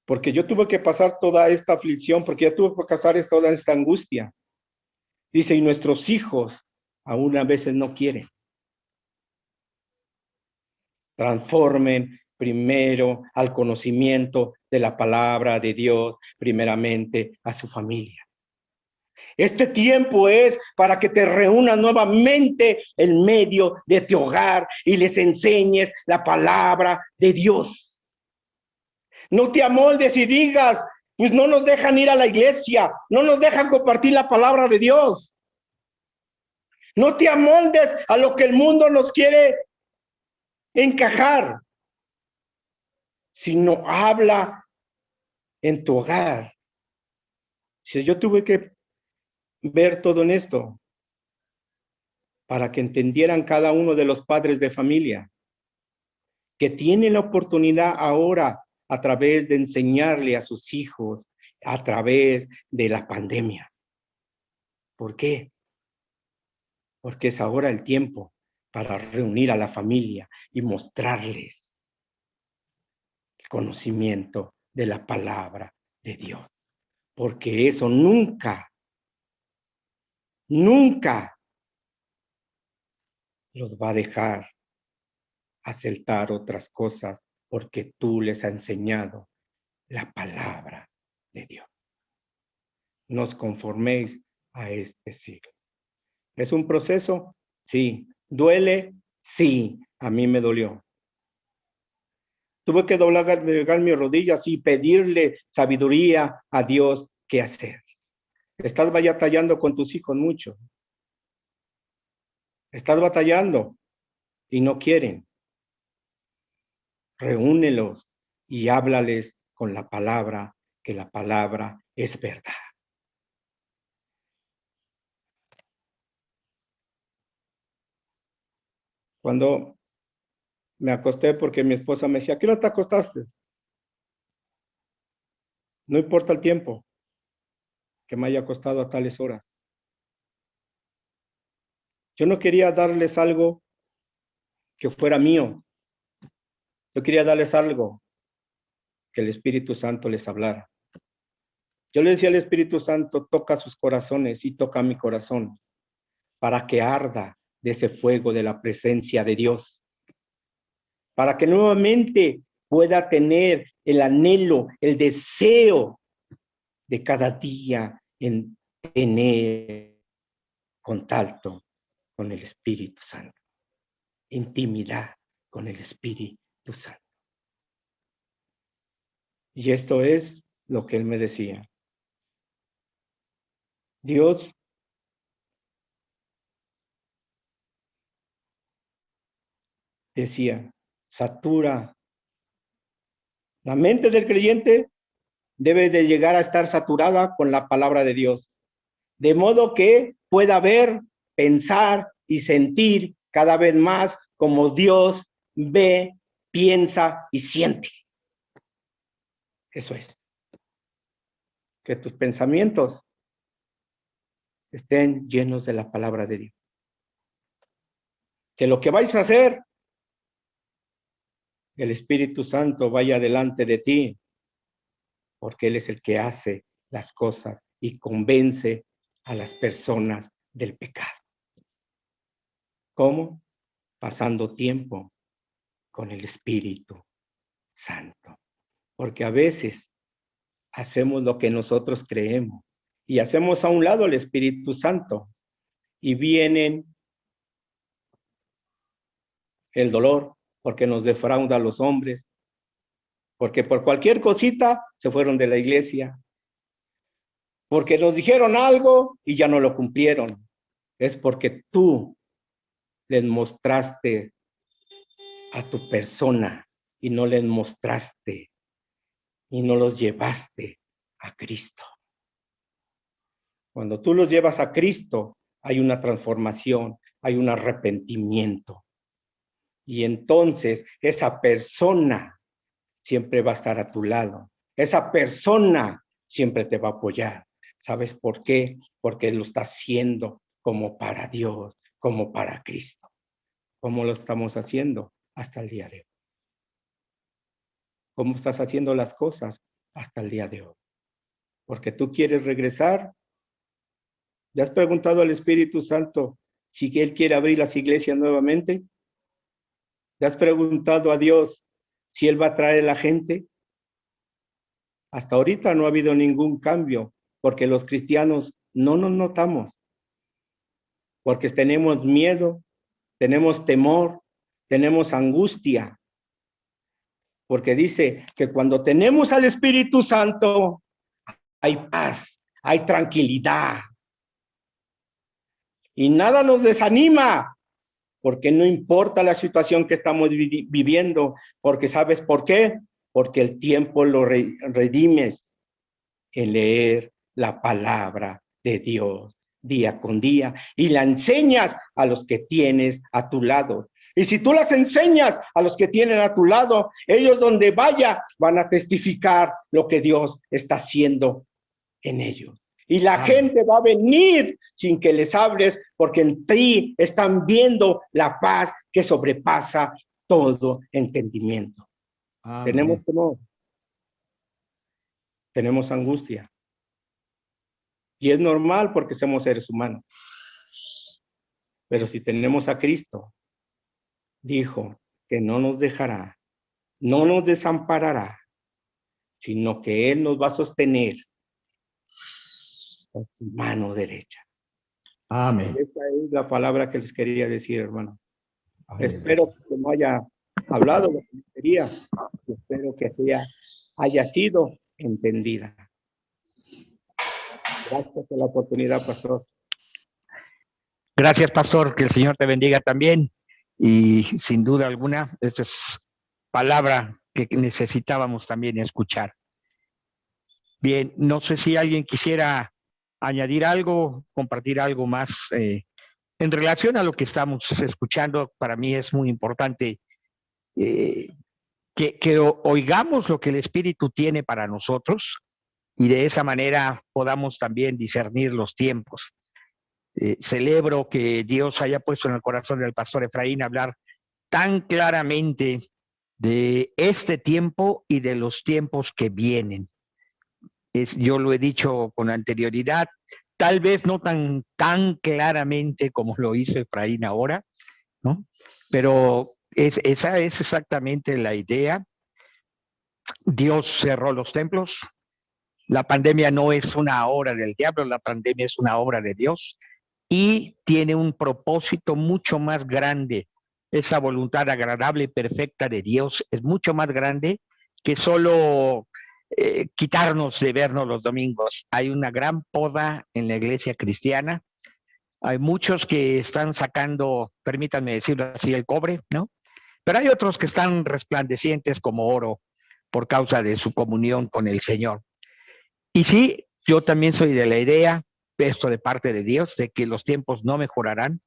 Porque yo tuve que pasar toda esta aflicción, porque yo tuve que pasar toda esta angustia. Dice, y nuestros hijos aún a veces no quieren. Transformen primero al conocimiento de la palabra de Dios, primeramente a su familia. Este tiempo es para que te reúnas nuevamente en medio de tu hogar y les enseñes la palabra de Dios. No te amoldes y digas, pues no nos dejan ir a la iglesia, no nos dejan compartir la palabra de Dios. No te amoldes a lo que el mundo nos quiere encajar, sino habla en tu hogar. Si yo tuve que ver todo en esto para que entendieran cada uno de los padres de familia que tienen la oportunidad ahora a través de enseñarle a sus hijos a través de la pandemia. ¿Por qué? Porque es ahora el tiempo para reunir a la familia y mostrarles el conocimiento de la palabra de Dios. Porque eso nunca los va a dejar aceptar otras cosas, porque tú les has enseñado la palabra de Dios. No os conforméis a este siglo. ¿Es un proceso? Sí. ¿Duele? Sí. A mí me dolió. Tuve que doblegar mis rodillas y pedirle sabiduría a Dios qué hacer. Estás batallando con tus hijos mucho. Estás batallando y no quieren. Reúnelos y háblales con la palabra, que la palabra es verdad. Cuando me acosté, porque mi esposa me decía, ¿a qué hora te acostaste? No importa el tiempo que me haya acostado a tales horas. Yo no quería darles algo que fuera mío. Yo quería darles algo que el Espíritu Santo les hablara. Yo le decía al Espíritu Santo, toca sus corazones y toca mi corazón para que arda de ese fuego de la presencia de Dios. Para que nuevamente pueda tener el anhelo, el deseo de cada día en tener contacto con el Espíritu Santo, intimidad con el Espíritu Santo. Y esto es lo que él me decía. Dios decía, satura. La mente del creyente debe de llegar a estar saturada con la palabra de Dios, de modo que pueda ver, pensar y sentir cada vez más como Dios ve, piensa y siente. Eso es. Que tus pensamientos estén llenos de la palabra de Dios. Que lo que vais a hacer, el Espíritu Santo vaya delante de ti, porque Él es el que hace las cosas y convence a las personas del pecado. ¿Cómo? Pasando tiempo con el Espíritu Santo. Porque a veces hacemos lo que nosotros creemos y hacemos a un lado el Espíritu Santo y vienen el dolor porque nos defrauda a los hombres, porque por cualquier cosita se fueron de la iglesia, porque nos dijeron algo y ya no lo cumplieron. Es porque tú les mostraste a tu persona y no les mostraste y no los llevaste a Cristo. Cuando tú los llevas a Cristo, hay una transformación, hay un arrepentimiento. Y entonces esa persona siempre va a estar a tu lado. Esa persona siempre te va a apoyar. ¿Sabes por qué? Porque lo está haciendo como para Dios, como para Cristo. ¿Cómo lo estamos haciendo? Hasta el día de hoy. ¿Cómo estás haciendo las cosas? Hasta el día de hoy. Porque tú quieres regresar. ¿Le has preguntado al Espíritu Santo si Él quiere abrir las iglesias nuevamente? ¿Le has preguntado a Dios si Él va a traer a la gente? Hasta ahorita no ha habido ningún cambio, porque los cristianos no nos notamos, porque tenemos miedo, tenemos temor, tenemos angustia, porque dice que cuando tenemos al Espíritu Santo, hay paz, hay tranquilidad, y nada nos desanima, porque no importa la situación que estamos viviendo, porque ¿sabes por qué? Porque el tiempo lo redimes en leer la palabra de Dios día con día y la enseñas a los que tienes a tu lado. Y si tú las enseñas a los que tienen a tu lado, ellos donde vaya van a testificar lo que Dios está haciendo en ellos. Y la gente va a venir sin que les hables, porque en ti están viendo la paz que sobrepasa todo entendimiento. Tenemos temor, tenemos angustia. Y es normal porque somos seres humanos. Pero si tenemos a Cristo, dijo que no nos dejará, no nos desamparará, sino que Él nos va a sostener con su mano derecha. Amén. Esa es la palabra que les quería decir, hermano. Amén. Espero que no haya hablado lo que quería. Espero que haya sido entendida. Gracias por la oportunidad, pastor. Gracias, pastor, que el Señor te bendiga también. Y sin duda alguna, esta es palabra que necesitábamos también escuchar. Bien, no sé si alguien quisiera añadir algo, compartir algo más en relación a lo que estamos escuchando. Para mí es muy importante que oigamos lo que el Espíritu tiene para nosotros y de esa manera podamos también discernir los tiempos. Celebro que Dios haya puesto en el corazón del pastor Efraín hablar tan claramente de este tiempo y de los tiempos que vienen. Yo lo he dicho con anterioridad, tal vez no tan claramente como lo hizo Efraín ahora, ¿no? Pero esa es exactamente la idea. Dios cerró los templos. La pandemia no es una obra del diablo, la pandemia es una obra de Dios y tiene un propósito mucho más grande. Esa voluntad agradable y perfecta de Dios es mucho más grande que solo quitarnos de vernos los domingos. Hay una gran poda en la iglesia cristiana. Hay muchos que están sacando, permítanme decirlo así, el cobre, ¿no? Pero hay otros que están resplandecientes como oro por causa de su comunión con el Señor. Y sí, yo también soy de la idea, esto de parte de Dios, de que los tiempos no mejorarán,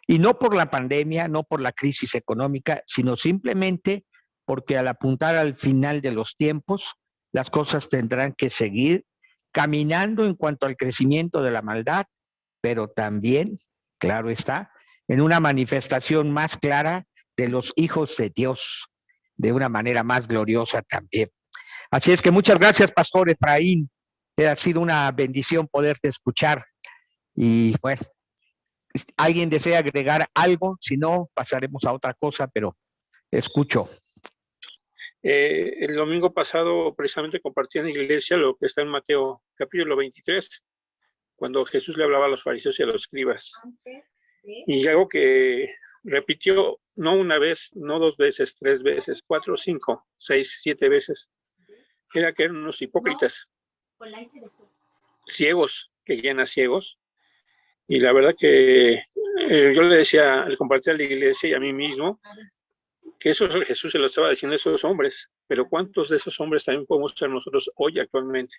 y no por la pandemia, no por la crisis económica, sino simplemente porque al apuntar al final de los tiempos, las cosas tendrán que seguir caminando en cuanto al crecimiento de la maldad, pero también, claro está, en una manifestación más clara de los hijos de Dios, de una manera más gloriosa también. Así es que muchas gracias, Pastor Efraín. Ha sido una bendición poderte escuchar. Y bueno, ¿alguien desea agregar algo? Si no, pasaremos a otra cosa, pero escucho. El domingo pasado precisamente compartí en la iglesia lo que está en Mateo capítulo 23, cuando Jesús le hablaba a los fariseos y a los escribas. Y algo que repitió no una vez, no dos veces, 3 veces, 4, 5, 6, 7 veces, era que eran unos hipócritas, ciegos, que guían a ciegos. Y la verdad que yo le decía, le compartí a la iglesia y a mí mismo, que eso Jesús se lo estaba diciendo a esos hombres, pero ¿cuántos de esos hombres también podemos ser nosotros hoy actualmente?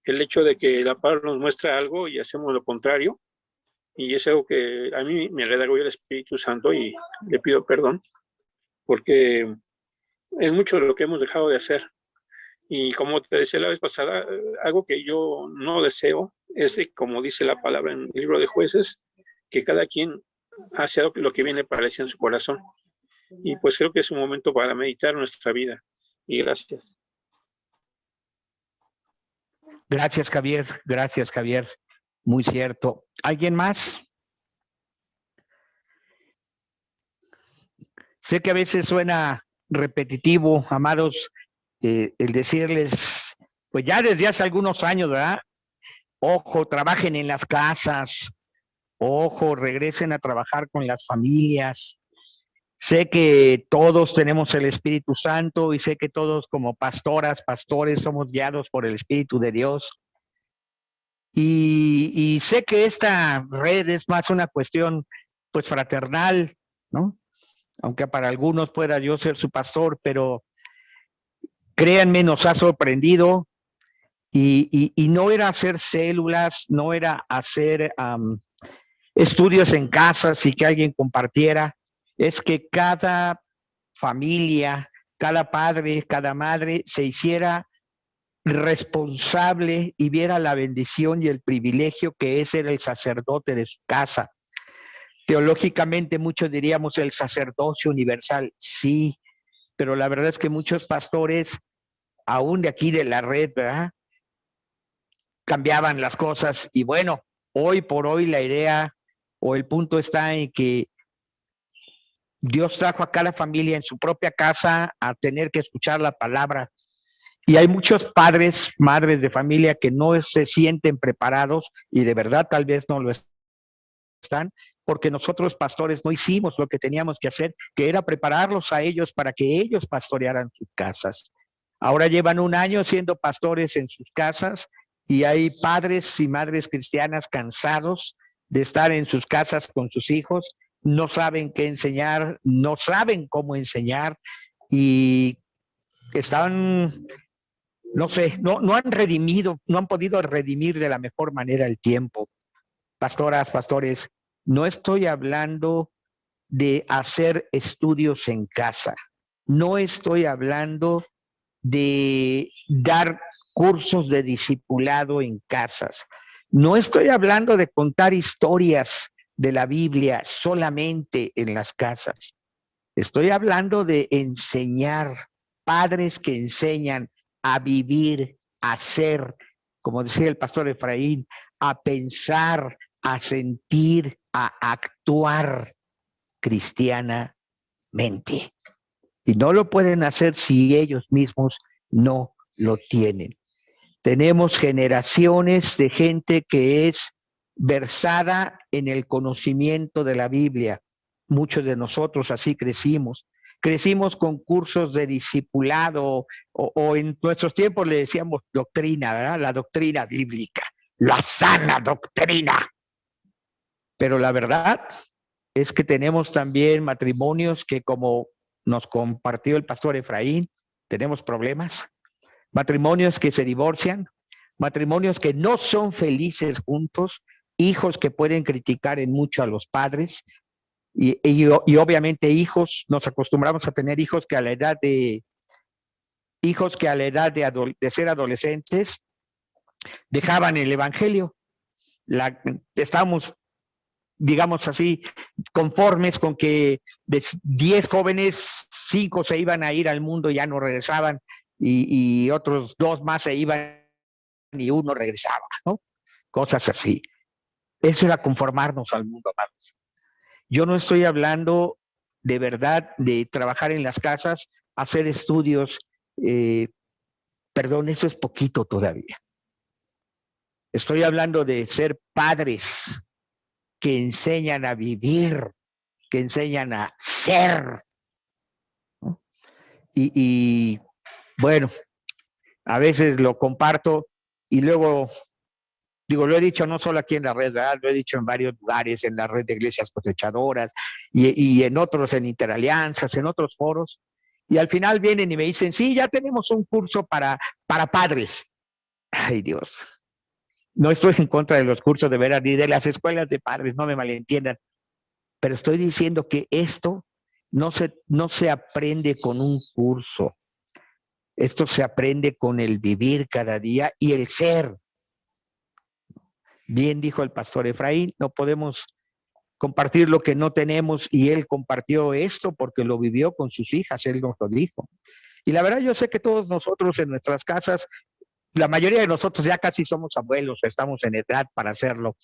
el hecho de que la palabra nos muestra algo y hacemos lo contrario, y es algo que a mí me redarguye el Espíritu Santo y le pido perdón, porque es mucho de lo que hemos dejado de hacer. Y como te decía la vez pasada, algo que yo no deseo es, como dice la palabra en el libro de Jueces, que cada quien hace lo que viene para él en su corazón. Y pues creo que es un momento para meditar nuestra vida. Y gracias. Gracias, Javier. Gracias, Javier. Muy cierto. ¿Alguien más? Sé que a veces suena repetitivo, amados, el decirles, pues ya desde hace algunos años, ¿verdad? Ojo, trabajen en las casas, ojo, regresen a trabajar con las familias. Sé que todos tenemos el Espíritu Santo y sé que todos como pastoras, pastores, somos guiados por el Espíritu de Dios. Y sé que esta red es más una cuestión, pues, fraternal, ¿no? Aunque para algunos pueda yo ser su pastor, pero créanme, nos ha sorprendido y no era hacer células, no era hacer estudios en casas y que alguien compartiera, es que cada familia, cada padre, cada madre se hiciera responsable y viera la bendición y el privilegio que es ser el sacerdote de su casa. Teológicamente muchos diríamos el sacerdocio universal, sí, pero la verdad es que muchos pastores, aún de aquí de la red, ¿verdad?, cambiaban las cosas y bueno, hoy por hoy la idea o el punto está en que Dios trajo a cada familia en su propia casa a tener que escuchar la palabra. Y hay muchos padres, madres de familia que no se sienten preparados y de verdad tal vez no lo están, porque nosotros pastores no hicimos lo que teníamos que hacer, que era prepararlos a ellos para que ellos pastorearan sus casas. Ahora llevan un año siendo pastores en sus casas y hay padres y madres cristianas cansados de estar en sus casas con sus hijos, no saben qué enseñar, no saben cómo enseñar y están, no sé, no han redimido, no han podido redimir de la mejor manera el tiempo. Pastoras, pastores, no estoy hablando de hacer estudios en casa, no estoy hablando de dar cursos de discipulado en casas, no estoy hablando de contar historias de la Biblia solamente en las casas, estoy hablando de enseñar, padres que enseñan a vivir, a ser, como decía el pastor Efraín, a pensar, a sentir, a actuar cristianamente. Y no lo pueden hacer si ellos mismos no lo tienen. Tenemos generaciones de gente que es versada en el conocimiento de la Biblia. Muchos de nosotros así crecimos. Crecimos con cursos de discipulado o en nuestros tiempos le decíamos doctrina, ¿verdad? La doctrina bíblica, la sana doctrina. Pero la verdad es que tenemos también matrimonios que, como nos compartió el pastor Efraín, tenemos problemas, matrimonios que se divorcian, matrimonios que no son felices juntos, hijos que pueden criticar en mucho a los padres y obviamente hijos, nos acostumbramos a tener hijos que a la edad de ser adolescentes dejaban el evangelio. Estamos, digamos así, conformes con que de 10 jóvenes, 5 se iban a ir al mundo y ya no regresaban, y otros 2 más se iban y uno regresaba, ¿no? Cosas así. Eso era conformarnos al mundo, amados. Yo no estoy hablando de verdad de trabajar en las casas, hacer estudios, perdón, eso es poquito todavía. Estoy hablando de ser padres que enseñan a vivir, que enseñan a ser, ¿no? Y bueno, a veces lo comparto y luego digo, lo he dicho no solo aquí en la red, ¿verdad? Lo he dicho en varios lugares, en la red de iglesias cosechadoras y en otros, en interalianzas, en otros foros. Y al final vienen y me dicen, sí, ya tenemos un curso para padres. Ay, Dios. No estoy en contra de los cursos de veras ni de las escuelas de padres, no me malentiendan, pero estoy diciendo que esto no se aprende con un curso. Esto se aprende con el vivir cada día y el ser. Bien dijo el pastor Efraín, no podemos compartir lo que no tenemos, y él compartió esto porque lo vivió con sus hijas, él nos lo dijo. Y la verdad, yo sé que todos nosotros en nuestras casas, la mayoría de nosotros ya casi somos abuelos, estamos en edad para hacerlo,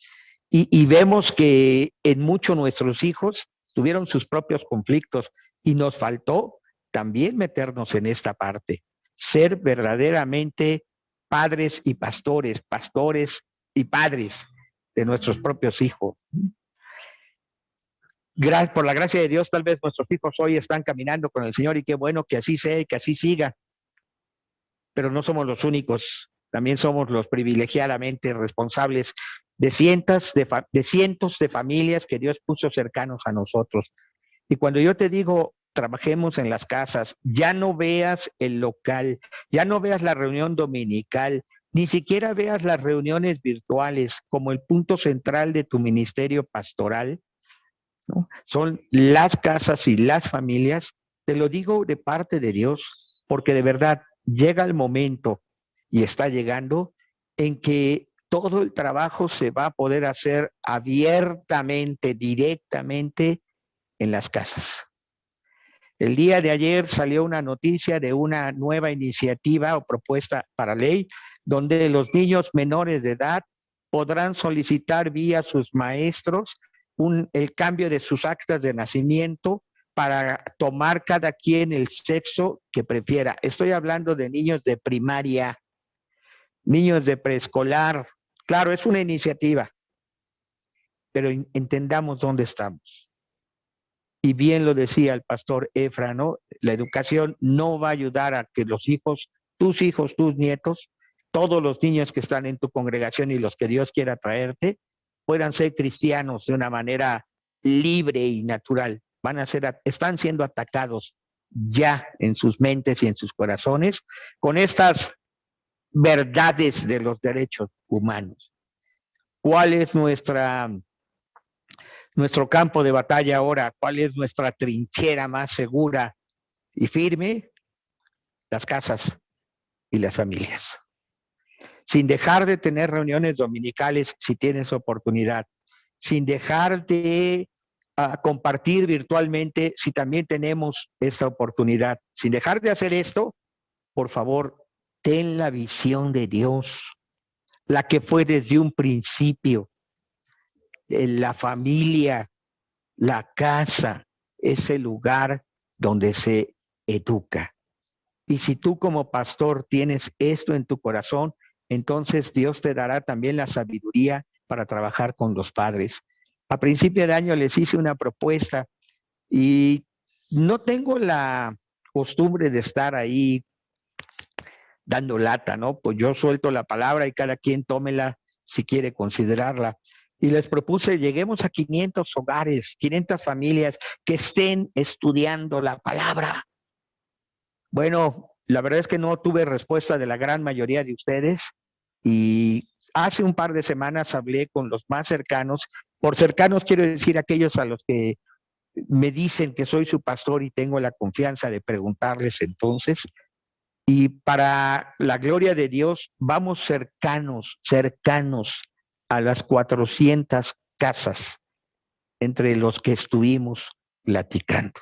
y vemos que en muchos nuestros hijos tuvieron sus propios conflictos y nos faltó también meternos en esta parte, ser verdaderamente padres y pastores, pastores y padres de nuestros propios hijos. Por la gracia de Dios, tal vez nuestros hijos hoy están caminando con el Señor, y qué bueno que así sea y que así siga. Pero no somos los únicos, también somos los privilegiadamente responsables de cientos de familias que Dios puso cercanos a nosotros. Y cuando yo te digo, trabajemos en las casas, ya no veas el local, ya no veas la reunión dominical, ni siquiera veas las reuniones virtuales como el punto central de tu ministerio pastoral, ¿no? Son las casas y las familias. Te lo digo de parte de Dios, porque de verdad llega el momento, y está llegando, en que todo el trabajo se va a poder hacer abiertamente, directamente en las casas. El día de ayer salió una noticia de una nueva iniciativa o propuesta para ley, donde los niños menores de edad podrán solicitar vía sus maestros el cambio de sus actas de nacimiento para tomar cada quien el sexo que prefiera. Estoy hablando de niños de primaria, niños de preescolar. Claro, es una iniciativa, pero entendamos dónde estamos. Y bien lo decía el pastor Efra, ¿no? La educación no va a ayudar a que los hijos, tus nietos, todos los niños que están en tu congregación y los que Dios quiera traerte, puedan ser cristianos de una manera libre y natural. Están siendo atacados ya en sus mentes y en sus corazones con estas verdades de los derechos humanos. ¿Cuál es nuestro campo de batalla ahora? ¿Cuál es nuestra trinchera más segura y firme? Las casas y las familias. Sin dejar de tener reuniones dominicales si tienes oportunidad, sin dejar de compartir virtualmente si también tenemos esta oportunidad, sin dejar de hacer esto, por favor, ten la visión de Dios, la que fue desde un principio. La familia, la casa, es el lugar donde se educa. Y si tú como pastor tienes esto en tu corazón, entonces Dios te dará también la sabiduría para trabajar con los padres. A principio de año les hice una propuesta y no tengo la costumbre de estar ahí dando lata, ¿no? Pues yo suelto la palabra y cada quien tómela si quiere considerarla. Y les propuse, lleguemos a 500 hogares, 500 familias que estén estudiando la palabra. Bueno, la verdad es que no tuve respuesta de la gran mayoría de ustedes, y hace un par de semanas hablé con los más cercanos. Por cercanos quiero decir aquellos a los que me dicen que soy su pastor y tengo la confianza de preguntarles entonces. Y para la gloria de Dios, vamos cercanos a las 400 casas entre los que estuvimos platicando.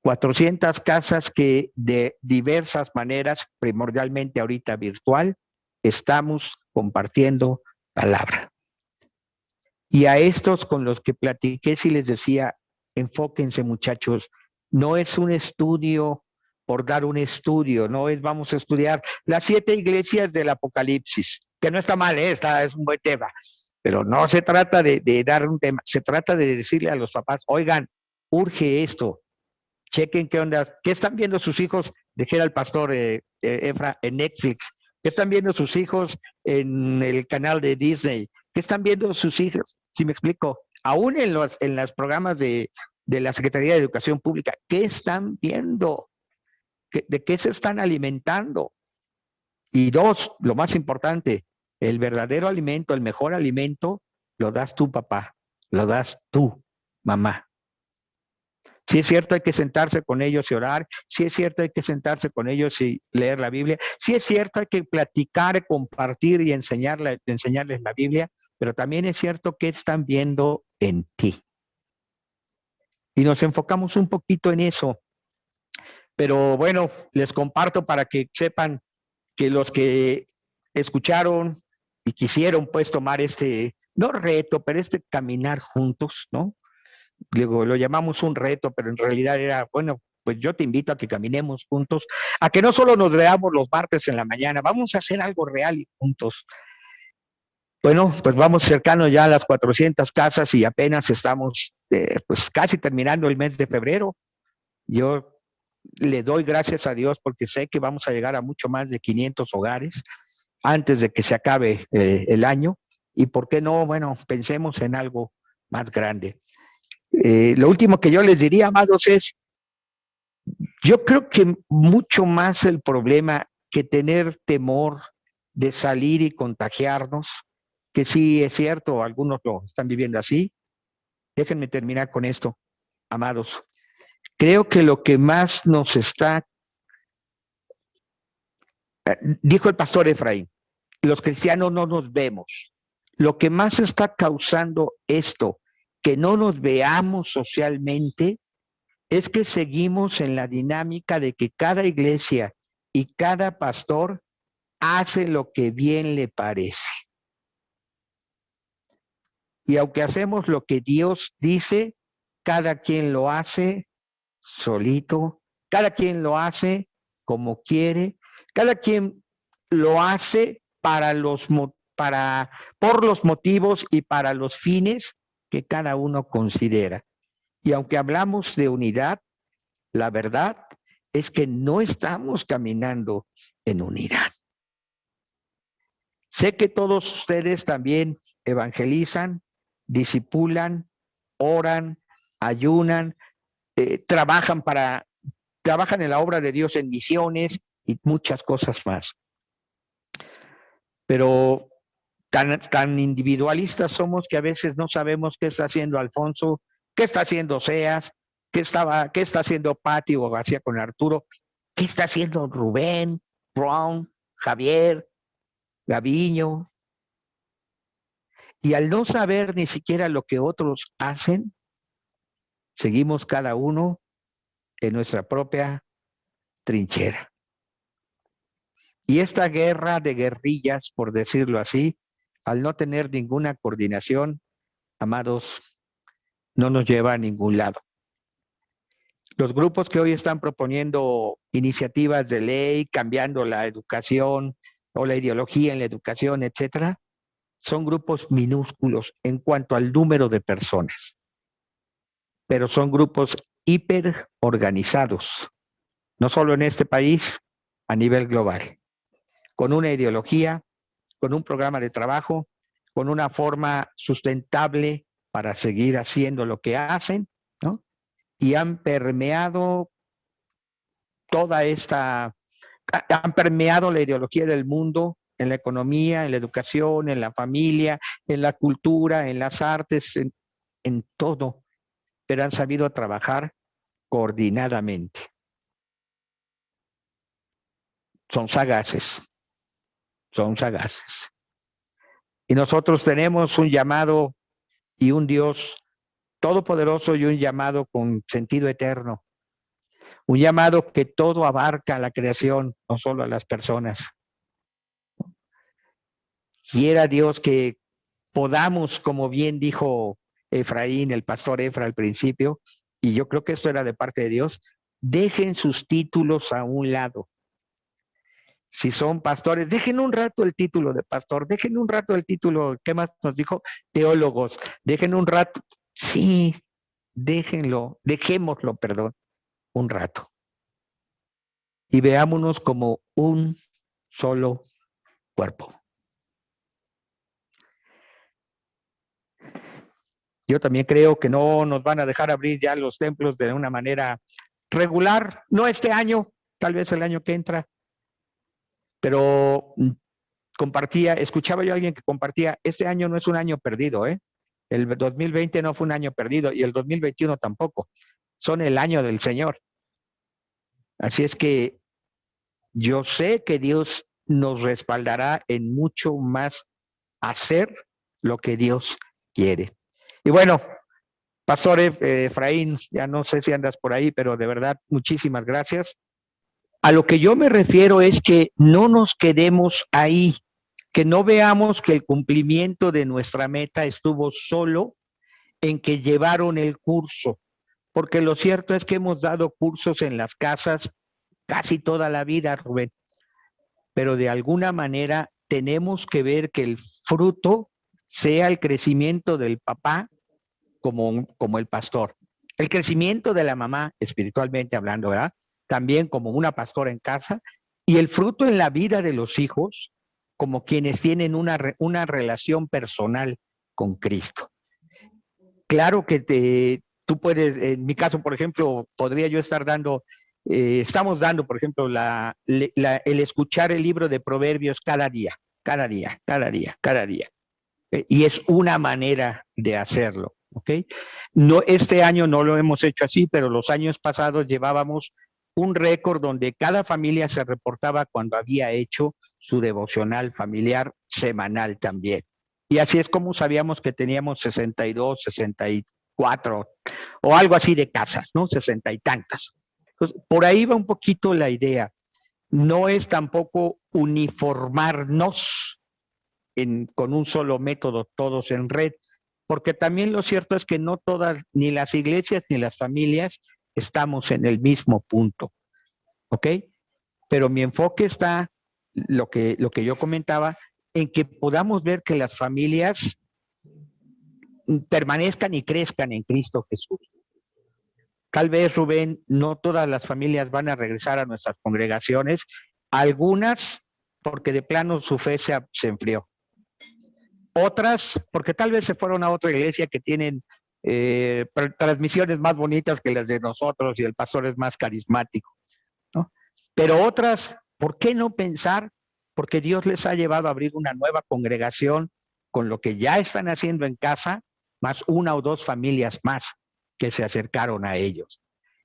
400 casas que de diversas maneras, primordialmente ahorita virtual, estamos compartiendo palabra. Y a estos con los que platiqué, sí les decía, enfóquense, muchachos, no es un estudio por dar un estudio, no es vamos a estudiar las 7 iglesias del Apocalipsis, que no está mal, es un buen tema, pero no se trata de dar un tema, se trata de decirle a los papás, oigan, urge esto, chequen qué onda, qué están viendo sus hijos, dijera el pastor Efra, en Netflix, qué están viendo sus hijos en el canal de Disney, qué están viendo sus hijos, si me explico, aún en los programas de la Secretaría de Educación Pública, ¿qué están viendo? ¿De qué se están alimentando? Y dos, lo más importante, el verdadero alimento, el mejor alimento, lo das tú, papá, lo das tú, mamá. Sí es cierto, hay que sentarse con ellos y orar. Sí es cierto, hay que sentarse con ellos y leer la Biblia. Sí es cierto, hay que platicar, compartir y enseñarles la Biblia, pero también es cierto que están viendo en ti. Y nos enfocamos un poquito en eso. Pero bueno, les comparto para que sepan que los que escucharon y quisieron pues tomar no reto, pero caminar juntos, ¿no? Luego lo llamamos un reto, pero en realidad era, bueno, pues yo te invito a que caminemos juntos, a que no solo nos veamos los martes en la mañana, vamos a hacer algo real y juntos. Bueno, pues vamos cercanos ya a las 400 casas y apenas estamos pues casi terminando el mes de febrero. Yo le doy gracias a Dios porque sé que vamos a llegar a mucho más de 500 hogares antes de que se acabe el año. Y por qué no, bueno, pensemos en algo más grande. Lo último que yo les diría, amados, es, yo creo que mucho más el problema que tener temor de salir y contagiarnos, que sí es cierto, algunos lo están viviendo así. Déjenme terminar con esto, amados. Creo que lo que más nos está, dijo el pastor Efraín, los cristianos no nos vemos. Lo que más está causando esto, que no nos veamos socialmente, es que seguimos en la dinámica de que cada iglesia y cada pastor hace lo que bien le parece. Y aunque hacemos lo que Dios dice, cada quien lo hace solito, cada quien lo hace como quiere, cada quien lo hace por los motivos y para los fines que cada uno considera. Y aunque hablamos de unidad, la verdad es que no estamos caminando en unidad. Sé que todos ustedes también evangelizan, discipulan, oran, ayunan, trabajan en la obra de Dios en misiones y muchas cosas más. Pero tan individualistas somos que a veces no sabemos qué está haciendo Alfonso, qué está haciendo Seas, qué está haciendo Pati o García con Arturo, qué está haciendo Rubén, Brown, Javier, Gaviño. Y al no saber ni siquiera lo que otros hacen, seguimos cada uno en nuestra propia trinchera. Y esta guerra de guerrillas, por decirlo así, al no tener ninguna coordinación, amados, no nos lleva a ningún lado. Los grupos que hoy están proponiendo iniciativas de ley, cambiando la educación o la ideología en la educación, etcétera, son grupos minúsculos en cuanto al número de personas, pero son grupos hiperorganizados, no solo en este país, a nivel global, con una ideología, con un programa de trabajo, con una forma sustentable para seguir haciendo lo que hacen, ¿no? Y han permeado han permeado la ideología del mundo en la economía, en la educación, en la familia, en la cultura, en las artes, en todo, pero han sabido trabajar coordinadamente. Son sagaces. Y nosotros tenemos un llamado y un Dios todopoderoso y un llamado con sentido eterno. Un llamado que todo abarca a la creación, no solo a las personas. Quiera Dios que podamos, como bien dijo Efraín, el pastor Efra al principio, y yo creo que esto era de parte de Dios, dejen sus títulos a un lado. Si son pastores, dejen un rato el título de pastor, dejen un rato el título, ¿qué más nos dijo? Teólogos, dejen un rato, sí, dejémoslo, un rato. Y veámonos como un solo cuerpo. Yo también creo que no nos van a dejar abrir ya los templos de una manera regular, no este año, tal vez el año que entra, pero escuchaba yo a alguien que compartía, este año no es un año perdido, ¿eh? El 2020 no fue un año perdido y el 2021 tampoco. Son el año del Señor. Así es que yo sé que Dios nos respaldará en mucho más hacer lo que Dios quiere. Y bueno, Pastor Efraín, ya no sé si andas por ahí, pero de verdad, muchísimas gracias. A lo que yo me refiero es que no nos quedemos ahí, que no veamos que el cumplimiento de nuestra meta estuvo solo en que llevaron el curso, porque lo cierto es que hemos dado cursos en las casas casi toda la vida, Rubén, pero de alguna manera tenemos que ver que el fruto sea el crecimiento del papá como el pastor, el crecimiento de la mamá, espiritualmente hablando, ¿verdad? También como una pastora en casa, y el fruto en la vida de los hijos como quienes tienen una relación personal con Cristo. Claro que tú puedes, en mi caso, por ejemplo, podría yo estar dando, estamos dando, por ejemplo, el escuchar el libro de Proverbios cada día, cada día, cada día, cada día. Y es una manera de hacerlo, ¿ok? No, este año no lo hemos hecho así, pero los años pasados llevábamos un récord donde cada familia se reportaba cuando había hecho su devocional familiar semanal también. Y así es como sabíamos que teníamos 62, 64 o algo así de casas, ¿no? 60 y tantas. Entonces, por ahí va un poquito la idea. No es tampoco uniformarnos con un solo método, todos en red, porque también lo cierto es que no todas, ni las iglesias ni las familias, estamos en el mismo punto, ¿ok? Pero mi enfoque está, lo que yo comentaba, en que podamos ver que las familias permanezcan y crezcan en Cristo Jesús. Tal vez, Rubén, no todas las familias van a regresar a nuestras congregaciones, algunas porque de plano su fe se enfrió. Otras, porque tal vez se fueron a otra iglesia que tienen transmisiones más bonitas que las de nosotros y el pastor es más carismático, ¿no? Pero otras, ¿por qué no pensar? Porque Dios les ha llevado a abrir una nueva congregación con lo que ya están haciendo en casa, más una o dos familias más que se acercaron a ellos.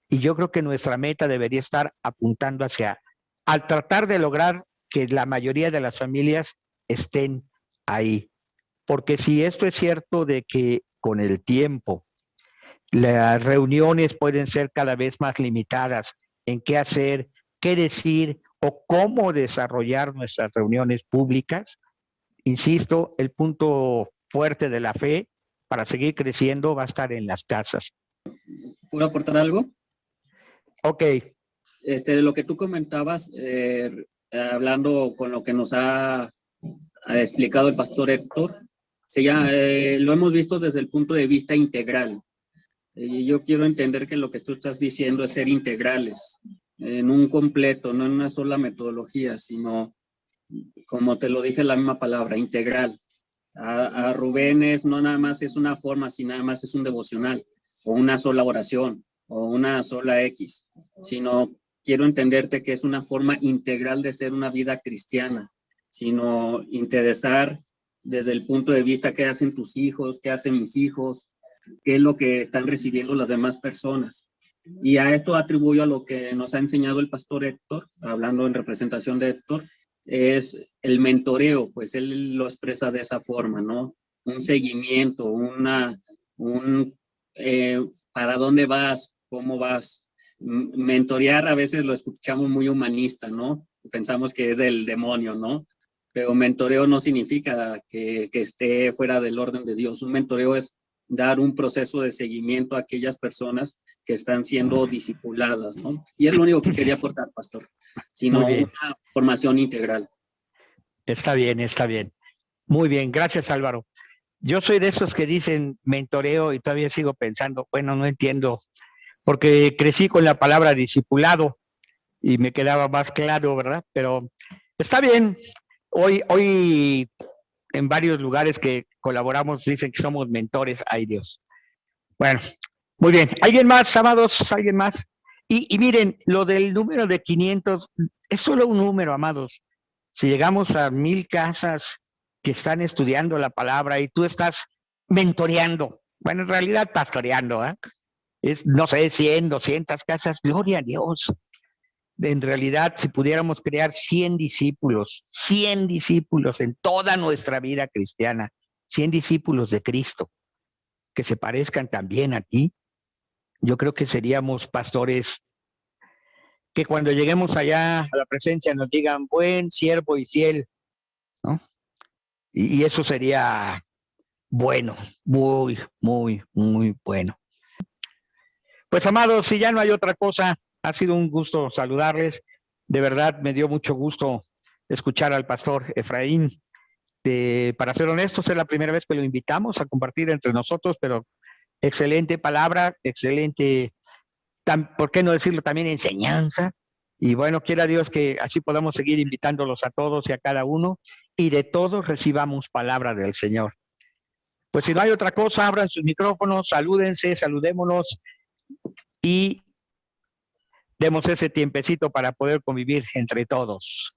Y yo creo que nuestra meta debería estar apuntando al tratar de lograr que la mayoría de las familias estén ahí. Porque si esto es cierto de que con el tiempo las reuniones pueden ser cada vez más limitadas en qué hacer, qué decir o cómo desarrollar nuestras reuniones públicas, insisto, el punto fuerte de la fe para seguir creciendo va a estar en las casas. ¿Puedo aportar algo? Ok. Lo que tú comentabas, hablando con lo que nos ha explicado el pastor Héctor, lo hemos visto desde el punto de vista integral. Y yo quiero entender que lo que tú estás diciendo es ser integrales, en un completo, no en una sola metodología, sino, como te lo dije, la misma palabra, integral. A Rubén no nada más es una forma, sino nada más es un devocional, o una sola oración, o una sola X, sino quiero entenderte que es una forma integral de ser una vida cristiana, sino interesar desde el punto de vista qué hacen tus hijos, qué hacen mis hijos, qué es lo que están recibiendo las demás personas. Y a esto atribuyo a lo que nos ha enseñado el pastor Héctor, hablando en representación de Héctor, es el mentoreo, pues él lo expresa de esa forma, ¿no? Un seguimiento, ¿para dónde vas? ¿Cómo vas? Mentorear a veces lo escuchamos muy humanista, ¿no? Pensamos que es del demonio, ¿no? Pero mentoreo no significa que esté fuera del orden de Dios. Un mentoreo es dar un proceso de seguimiento a aquellas personas que están siendo discipuladas, ¿no? Y es lo único que quería aportar, pastor, sino una formación integral. Está bien, está bien. Muy bien, gracias, Álvaro. Yo soy de esos que dicen mentoreo y todavía sigo pensando, bueno, no entiendo, porque crecí con la palabra discipulado y me quedaba más claro, ¿verdad? Pero está bien. Hoy en varios lugares que colaboramos dicen que somos mentores. Ay, Dios. Bueno, muy bien. ¿Alguien más, amados? ¿Alguien más? Y miren, lo del número de 500 es solo un número, amados. Si llegamos a 1000 casas que están estudiando la palabra y tú estás mentoreando, bueno, en realidad pastoreando, ¿eh? Es, no sé, 100, 200 casas, gloria a Dios. En realidad, si pudiéramos crear 100 discípulos en toda nuestra vida cristiana, 100 discípulos de Cristo, que se parezcan también a ti, yo creo que seríamos pastores que cuando lleguemos allá a la presencia nos digan, buen siervo y fiel, ¿no? Y eso sería bueno, muy, muy, muy bueno. Pues amados, si ya no hay otra cosa, ha sido un gusto saludarles. De verdad, me dio mucho gusto escuchar al pastor Efraín. Para ser honestos, es la primera vez que lo invitamos a compartir entre nosotros, pero excelente palabra, excelente, ¿por qué no decirlo también enseñanza? Y bueno, quiera Dios que así podamos seguir invitándolos a todos y a cada uno y de todos recibamos palabra del Señor. Pues si no hay otra cosa, abran sus micrófonos, salúdense, saludémonos y demos ese tiempecito para poder convivir entre todos.